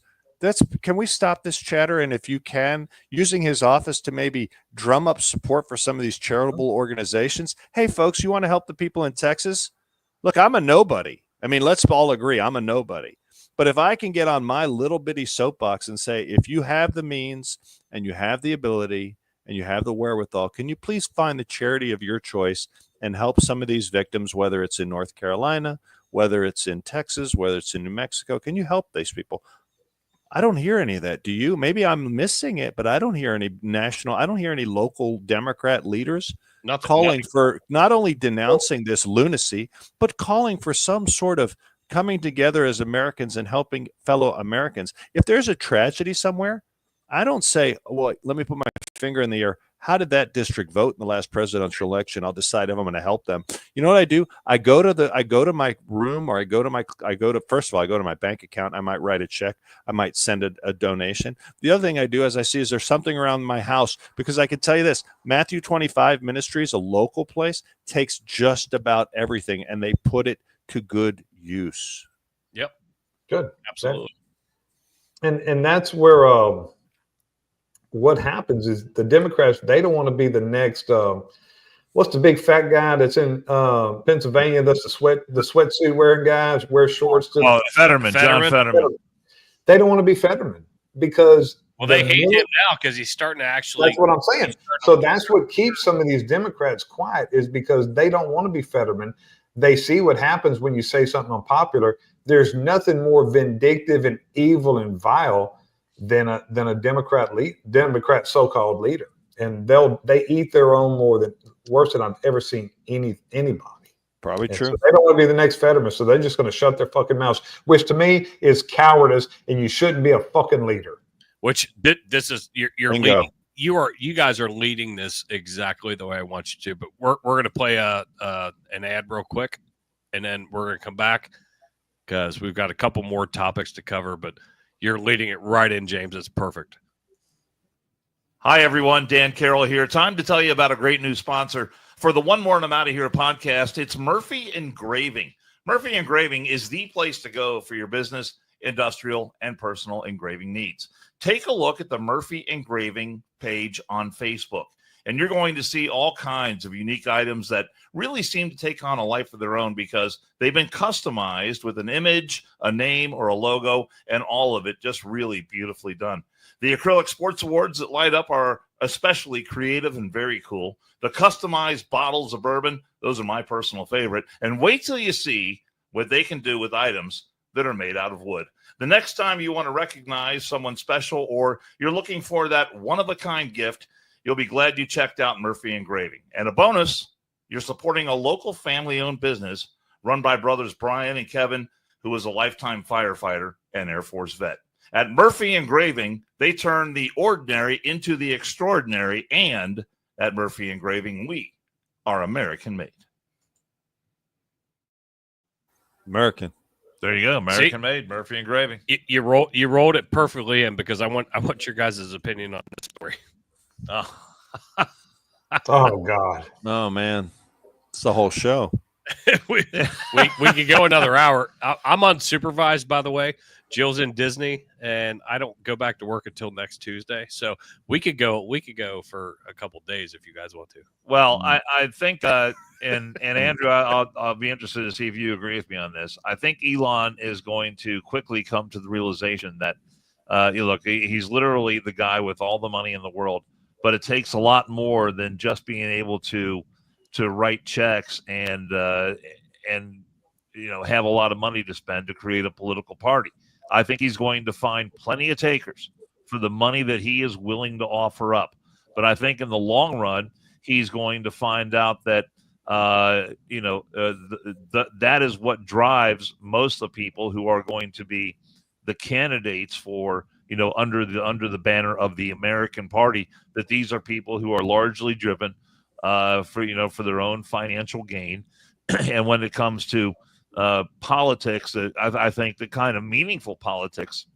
can we stop this chatter? And if you can, using his office to maybe drum up support for some of these charitable organizations. Hey, folks, you want to help the people in Texas? Look, I'm a nobody. I mean, let's all agree I'm a nobody. But if I can get on my little bitty soapbox and say, if you have the means and you have the ability and you have the wherewithal, can you please find the charity of your choice and help some of these victims, whether it's in North Carolina, whether it's in Texas, whether it's in New Mexico? Can you help these people? I don't hear any of that. Do you? Maybe I'm missing it, but I don't hear any I don't hear any local Democrat leaders calling for not only denouncing this lunacy, but calling for some sort of coming together as Americans and helping fellow Americans. If there's a tragedy somewhere, I don't say, well, let me put my finger in the air. How did that district vote in the last presidential election? I'll decide if I'm going to help them. You know what I do? I go to my room, or first of all, I go to my bank account. I might write a check. I might send a donation. The other thing I do is I see, is there something around my house? Because I can tell you this, Matthew 25 Ministries, a local place, takes just about everything and they put it to good use. Yep. Good. Absolutely. And that's where what happens is the Democrats, they don't want to be the next what's the big fat guy that's in Pennsylvania? That's the sweatsuit wearing guy, wears shorts. Fetterman, John Fetterman. They don't want to be Fetterman because they hate him now because he's starting to actually. That's what I'm saying. So that's what keeps some of these Democrats quiet, is because they don't want to be Fetterman. They see what happens when you say something unpopular. There's nothing more vindictive and evil and vile than a Democrat so-called leader, and they eat their own worse than I've ever seen anybody. Probably true. So they don't want to be the next Fetterman, so they're just going to shut their fucking mouths, which to me is cowardice, and you shouldn't be a fucking leader. Which this is you're leading. You guys are leading this exactly the way I want you to. But we're going to play an ad real quick, and then we're going to come back because we've got a couple more topics to cover. But you're leading it right in, James. It's perfect. Hi, everyone. Dan Carroll here. Time to tell you about a great new sponsor for the One More I'm Outta Here podcast. It's Murphy Engraving. Murphy Engraving is the place to go for your business, industrial, and personal engraving needs. Take a look at the Murphy Engraving page on Facebook, and you're going to see all kinds of unique items that really seem to take on a life of their own because they've been customized with an image, a name, or a logo, and all of it just really beautifully done. The acrylic sports awards that light up are especially creative and very cool. The customized bottles of bourbon, those are my personal favorite. And wait till you see what they can do with items that are made out of wood. The next time you want to recognize someone special, or you're looking for that one-of-a-kind gift, you'll be glad you checked out Murphy Engraving. And a bonus, you're supporting a local family-owned business run by brothers Brian and Kevin, who is a lifetime firefighter and Air Force vet. At Murphy Engraving, they turn the ordinary into the extraordinary, and at Murphy Engraving, we are American-made. American. There you go, American-made, Murphy Engraving. You rolled it perfectly in because I want your guys' opinion on this story. Oh God. Oh man, it's the whole show. we could go another hour. I'm unsupervised, by the way. Jill's in Disney, and I don't go back to work until next Tuesday. So we could go for a couple days if you guys want to. Well, I think, and Andrew, I'll be interested to see if you agree with me on this. I think Elon is going to quickly come to the realization that, he's literally the guy with all the money in the world, but it takes a lot more than just being able to write checks and have a lot of money to spend to create a political party. I think he's going to find plenty of takers for the money that he is willing to offer up. But I think in the long run, he's going to find out that that is what drives most of the people who are going to be the candidates for under the banner of the American Party. That these are people who are largely driven for their own financial gain. And when it comes to politics, I think the kind of meaningful politics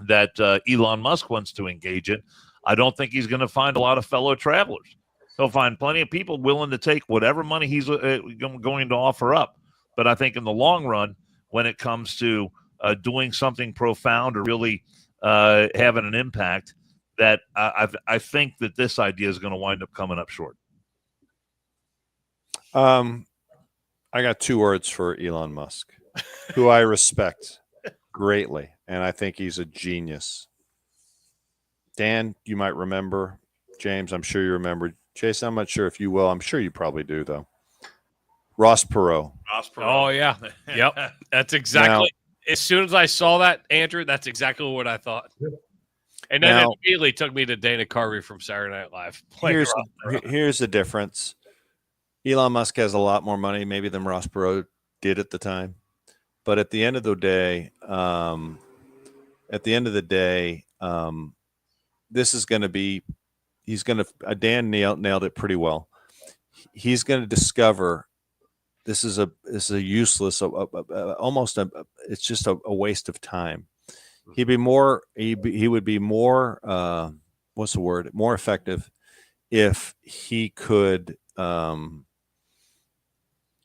that Elon Musk wants to engage in, I don't think he's going to find a lot of fellow travelers. He'll find plenty of people willing to take whatever money he's going to offer up. But I think in the long run, when it comes to doing something profound or really having an impact, that I think that this idea is going to wind up coming up short. I got 2 words for Elon Musk, who I respect greatly, and I think he's a genius. Dan, you might remember. James, I'm sure you remember. Jason, I'm not sure if you will. I'm sure you probably do, though. Ross Perot. Oh, yeah. Yep. That's exactly. As soon as I saw that, Andrew, that's exactly what I thought. And then it immediately took me to Dana Carvey from Saturday Night Live. Here's the difference. Elon Musk has a lot more money maybe than Ross Perot did at the time. But at the end of the day, this is going to be, Dan nailed it pretty well. He's going to discover this is a useless, it's just a waste of time. He would be more, more effective if he could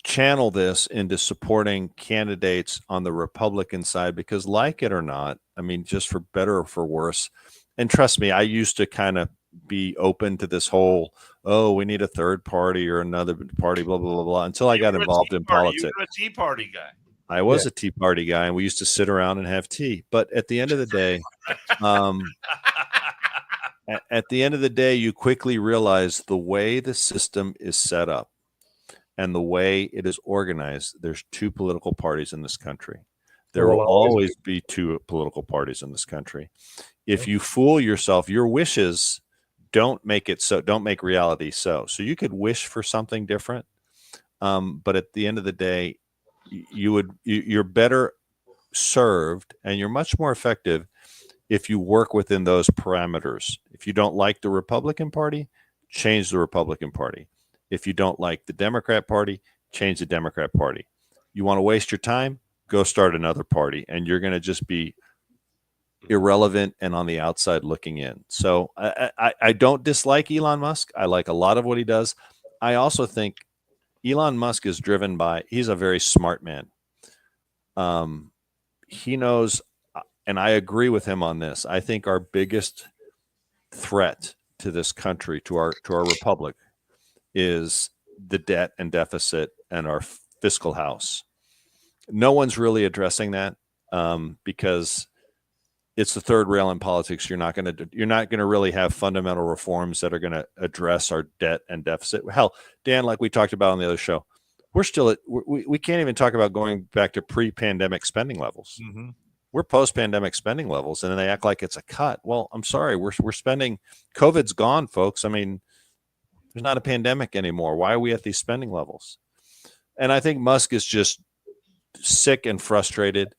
channel this into supporting candidates on the Republican side, because like it or not, I mean, just for better or for worse, and trust me, I used to kind of be open to this whole, we need a third party or another party, blah, blah, blah, blah, until I got involved in politics. You were a Tea Party guy. I was a Tea Party guy, and we used to sit around and have tea. But at the end of the day, you quickly realize the way the system is set up and the way it is organized, there's 2 political parties in this country. There will always be 2 political parties in this country. If you fool yourself, your wishes don't make it so, don't make reality so. So you could wish for something different, but at the end of the day, you're better served and you're much more effective if you work within those parameters. If you don't like the Republican Party, change the Republican Party. If you don't like the Democrat Party, change the Democrat Party. You want to waste your time? Go start another party, and you're going to just be irrelevant and on the outside looking in. So I don't dislike Elon Musk. I like a lot of what he does. I also think Elon Musk is driven by, he's a very smart man. He knows, and I agree with him on this. I think our biggest threat to this country, to our republic, is the debt and deficit and our fiscal house. No one's really addressing that because it's the third rail in politics. You're not going to really have fundamental reforms that are going to address our debt and deficit. Hell, Dan, like we talked about on the other show, we can't even talk about going back to pre-pandemic spending levels. Mm-hmm. We're post-pandemic spending levels, and then they act like it's a cut. Well, I'm sorry, we're spending. COVID's gone, folks. I mean, there's not a pandemic anymore. Why are we at these spending levels? And I think Musk is just sick and frustrated.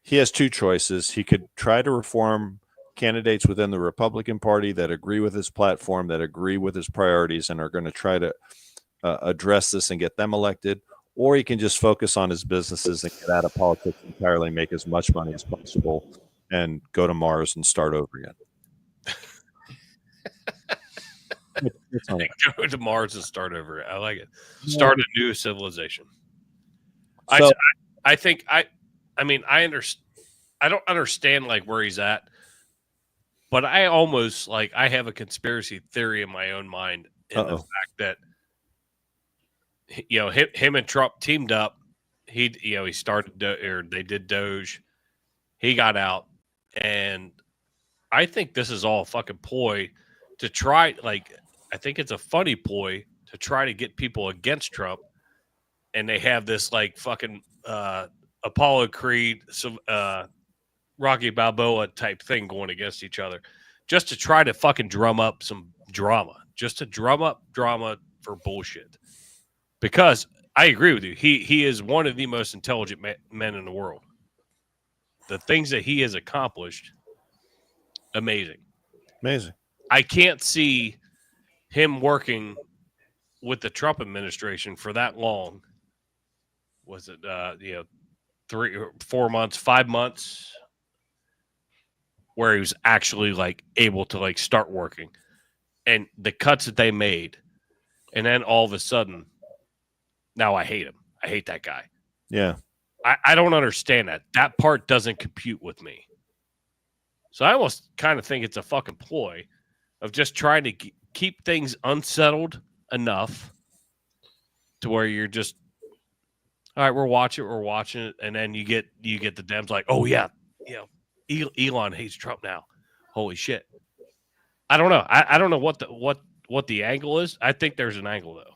He has 2 choices. He could try to reform candidates within the Republican Party that agree with his platform, that agree with his priorities, and are going to try to address this and get them elected. Or he can just focus on his businesses and get out of politics entirely, make as much money as possible, and go to Mars and start over again. Go to Mars and start over. I like it. Start a new civilization. So, I think I understand. I don't understand like where he's at, but I almost I have a conspiracy theory in my own mind in the fact that him and Trump teamed up. He started they did Doge. He got out, and I think this is all fucking ploy to try. I think it's a funny ploy to try to get people against Trump, and they have this fucking Apollo Creed Rocky Balboa type thing going against each other, just to try to fucking drum up some drama, just to drum up drama for bullshit. Because I agree with you, he is one of the most intelligent men in the world. The things that he has accomplished, amazing. I can't see him working with the Trump administration for that long. Was it 3 or 4 months, 5 months, where he was actually like able to like start working, and the cuts that they made, and then all of a sudden, now I hate him. I hate that guy. Yeah. I don't understand that. That part doesn't compute with me. So I almost kind of think it's a fucking ploy of just trying to keep things unsettled enough to where you're just, all right, we're watching it, and then you get the Dems like, oh yeah, Elon hates Trump now. Holy shit. I don't know. I don't know what the angle is. I think there's an angle though.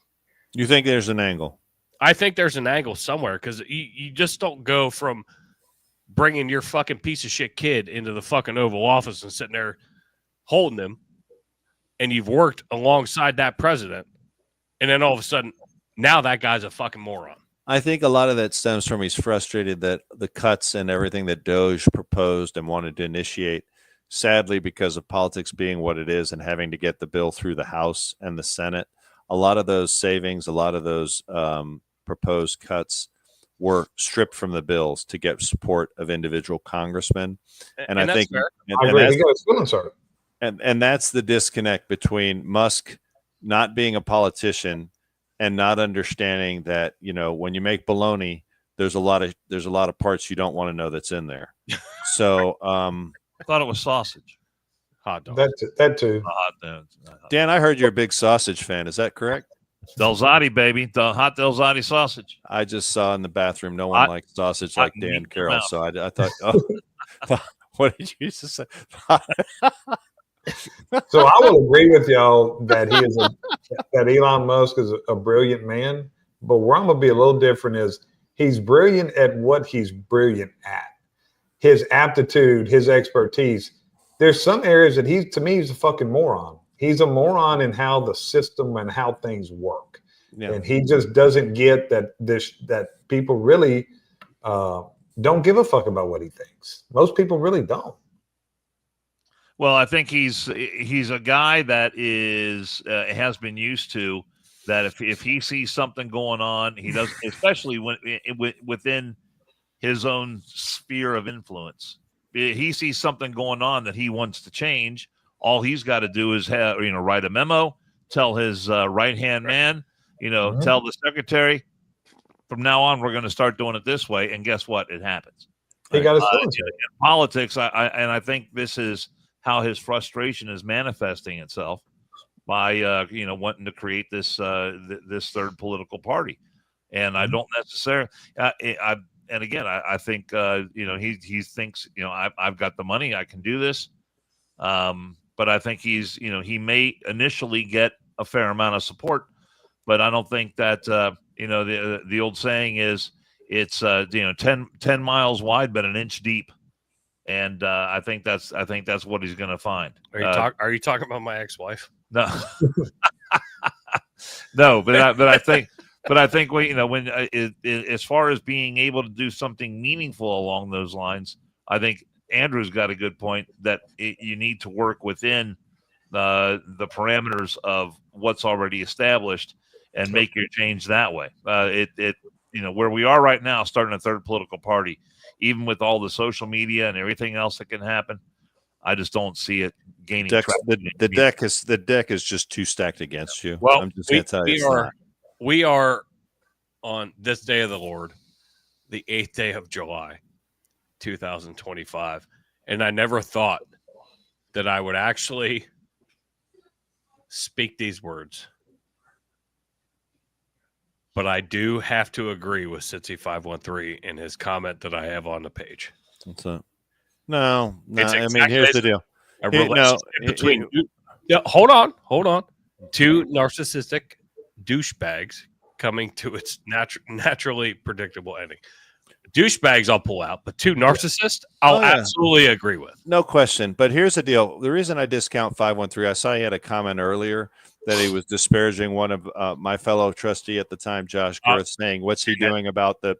You think there's an angle? I think there's an angle somewhere, because you just don't go from bringing your fucking piece of shit kid into the fucking Oval Office and sitting there holding him, and you've worked alongside that president, and then all of a sudden, now that guy's a fucking moron. I think a lot of that stems from he's frustrated that the cuts and everything that Doge proposed and wanted to initiate, sadly, because of politics being what it is and having to get the bill through the House and the Senate, a lot of those savings, a lot of those proposed cuts were stripped from the bills to get support of individual congressmen. And I think and that's the disconnect between Musk not being a politician and not understanding that, when you make bologna, there's a lot of parts you don't want to know that's in there. So I thought it was sausage. Hot dog. That too. Hot dogs. Dan, I heard you're a big sausage fan. Is that correct? Delzati, baby. The hot Delzati sausage. I just saw in the bathroom no one likes sausage like Dan Carroll. So I thought, what did you just say? So I will agree with y'all that that Elon Musk is a brilliant man. But where I'm gonna be a little different is he's brilliant at what he's brilliant at. His aptitude, his expertise. There's some areas that to me, he's a fucking moron. He's a moron in how the system and how things work. Yeah. And he just doesn't get that people really don't give a fuck about what he thinks. Most people really don't. Well, I think he's a guy that has been used to that. If he sees something going on, he does, especially within his own sphere of influence. He sees something going on that he wants to change. All he's got to do is write a memo, tell his right-hand man, tell the secretary, from now on, we're going to start doing it this way. And guess what? It happens. He got his in politics. I think this is how his frustration is manifesting itself by, wanting to create this third political party. And I don't necessarily, and again, I think, he thinks, I've got the money, I can do this. But I think he may initially get a fair amount of support, but I don't think that, the old saying is it's, 10 miles wide, but an inch deep. And I think that's what he's going to find. Are you talking about my ex-wife? No, no, but I think when as far as being able to do something meaningful along those lines, I think Andrew's got a good point that you need to work within the parameters of what's already established and make your change that way. Where we are right now, starting a third political party, even with all the social media and everything else that can happen, I just don't see it gaining traction. The deck is just too stacked against you. Well, I'm just going to tell you, we are on this day of the Lord, the 8th day of July, 2025, and I never thought that I would actually speak these words. But I do have to agree with Cincy 513 in his comment that I have on the page. What's up? No. I mean, here's the deal. A relationship between hold on. Two narcissistic douchebags coming to its naturally predictable ending. douchebags I'll pull out, but 2 narcissists I'll absolutely agree with. No question. But here's the deal. The reason I discount 513, I saw you had a comment earlier that he was disparaging one of my fellow trustee at the time, Josh Girth, saying, what's he doing about the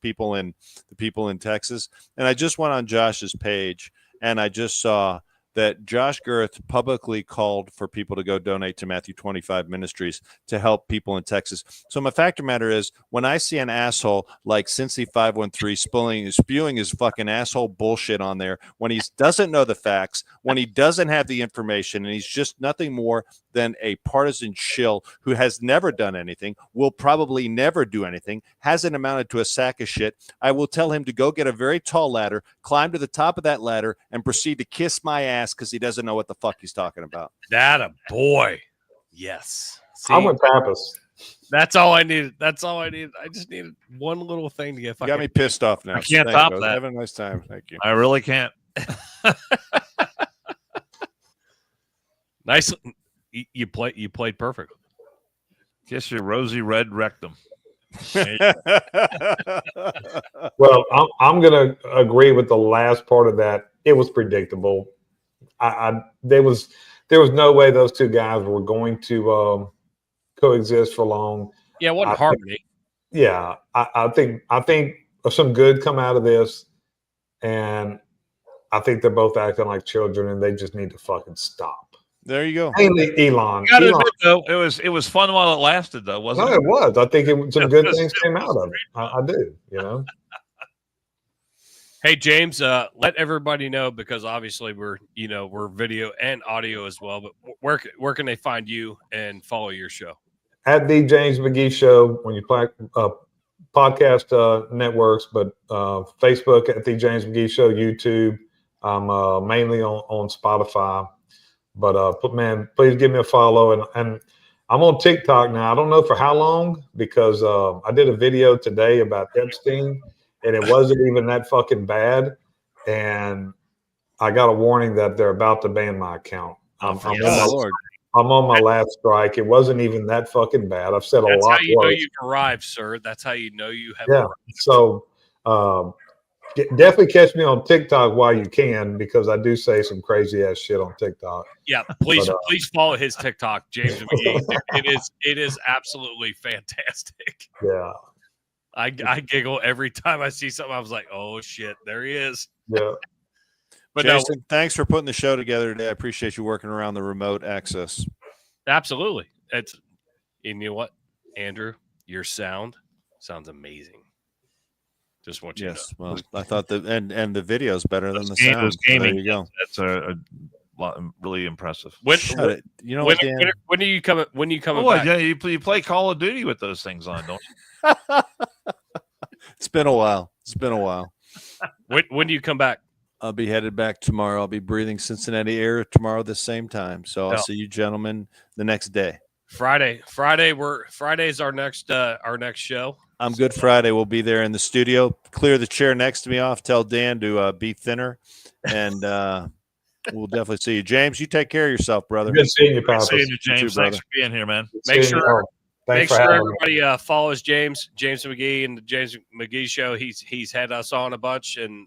people in Texas? And I just went on Josh's page and I just saw that Josh Girth publicly called for people to go donate to Matthew 25 Ministries to help people in Texas. So my fact of the matter is, when I see an asshole like Cincy 513 spewing his fucking asshole bullshit on there, when he doesn't know the facts, when he doesn't have the information, and he's just nothing more than a partisan shill who has never done anything, will probably never do anything, hasn't amounted to a sack of shit, I will tell him to go get a very tall ladder, climb to the top of that ladder, and proceed to kiss my ass because he doesn't know what the fuck he's talking about. That a boy. Yes. See, I'm with Pappas. That's all I needed. That's all I needed. I just needed one little thing to get You got me pissed off now. I can't top that. Have a nice time. Thank you. I really can't. Nice. You played perfect. Kiss your rosy red rectum. Well, I'm going to agree with the last part of that. It was predictable. There was no way those 2 guys were going to coexist for long. Yeah, it wasn't harmony. I think some good come out of this, and I think they're both acting like children, and they just need to fucking stop. There you go. Mainly Elon. Gotta admit, though, it was fun while it lasted, though, wasn't it? No, it was. I think some good things came out of it. I do. Hey, James, let everybody know, because obviously we're video and audio as well. But where can they find you and follow your show? At the James McGee Show when you play podcast networks, but Facebook at the James McGee Show, YouTube. I'm mainly on Spotify. But man, please give me a follow, and I'm on TikTok now. I don't know for how long, because I did a video today about Epstein, and it wasn't even that fucking bad. And I got a warning that they're about to ban my account. I'm on my last strike. It wasn't even that fucking bad. I've said a lot. That's how you know worse. you've arrived, sir. That's how you know you have Yeah. arrived. So definitely catch me on TikTok while you can, because I do say some crazy ass shit on TikTok. Yeah, please follow his TikTok, James McGee. It is absolutely fantastic. Yeah. I giggle every time I see something. I was like, oh shit, there he is. Yeah. But Jason, thanks for putting the show together today. I appreciate you working around the remote access. Absolutely. And you know what, Andrew, your sound sounds amazing. Just want you to know. Well, I thought and the video's better than the sound. Gaming, there you go. That's a lot, really impressive. When are you coming? When are you coming back? Yeah, you play Call of Duty with those things on, don't you? It's been a while. When do you come back? I'll be headed back tomorrow. I'll be breathing Cincinnati air tomorrow the same time. So I'll see you gentlemen the next day. Friday's our next show. I'm Good Friday. We'll be there in the studio. Clear the chair next to me off. Tell Dan to be thinner, and we'll definitely see you. James, you take care of yourself, brother. Good seeing you, Papa. Good seeing you, James. Thanks for being here, man. Make sure everybody follows James McGee and the James McGee Show. He's had us on a bunch, and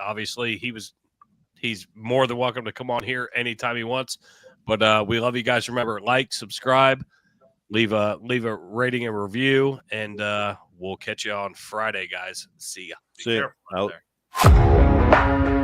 obviously he's more than welcome to come on here anytime he wants. But we love you guys. Remember, like, subscribe, leave a rating and review, and we'll catch you on Friday, guys. See ya. See ya. Out.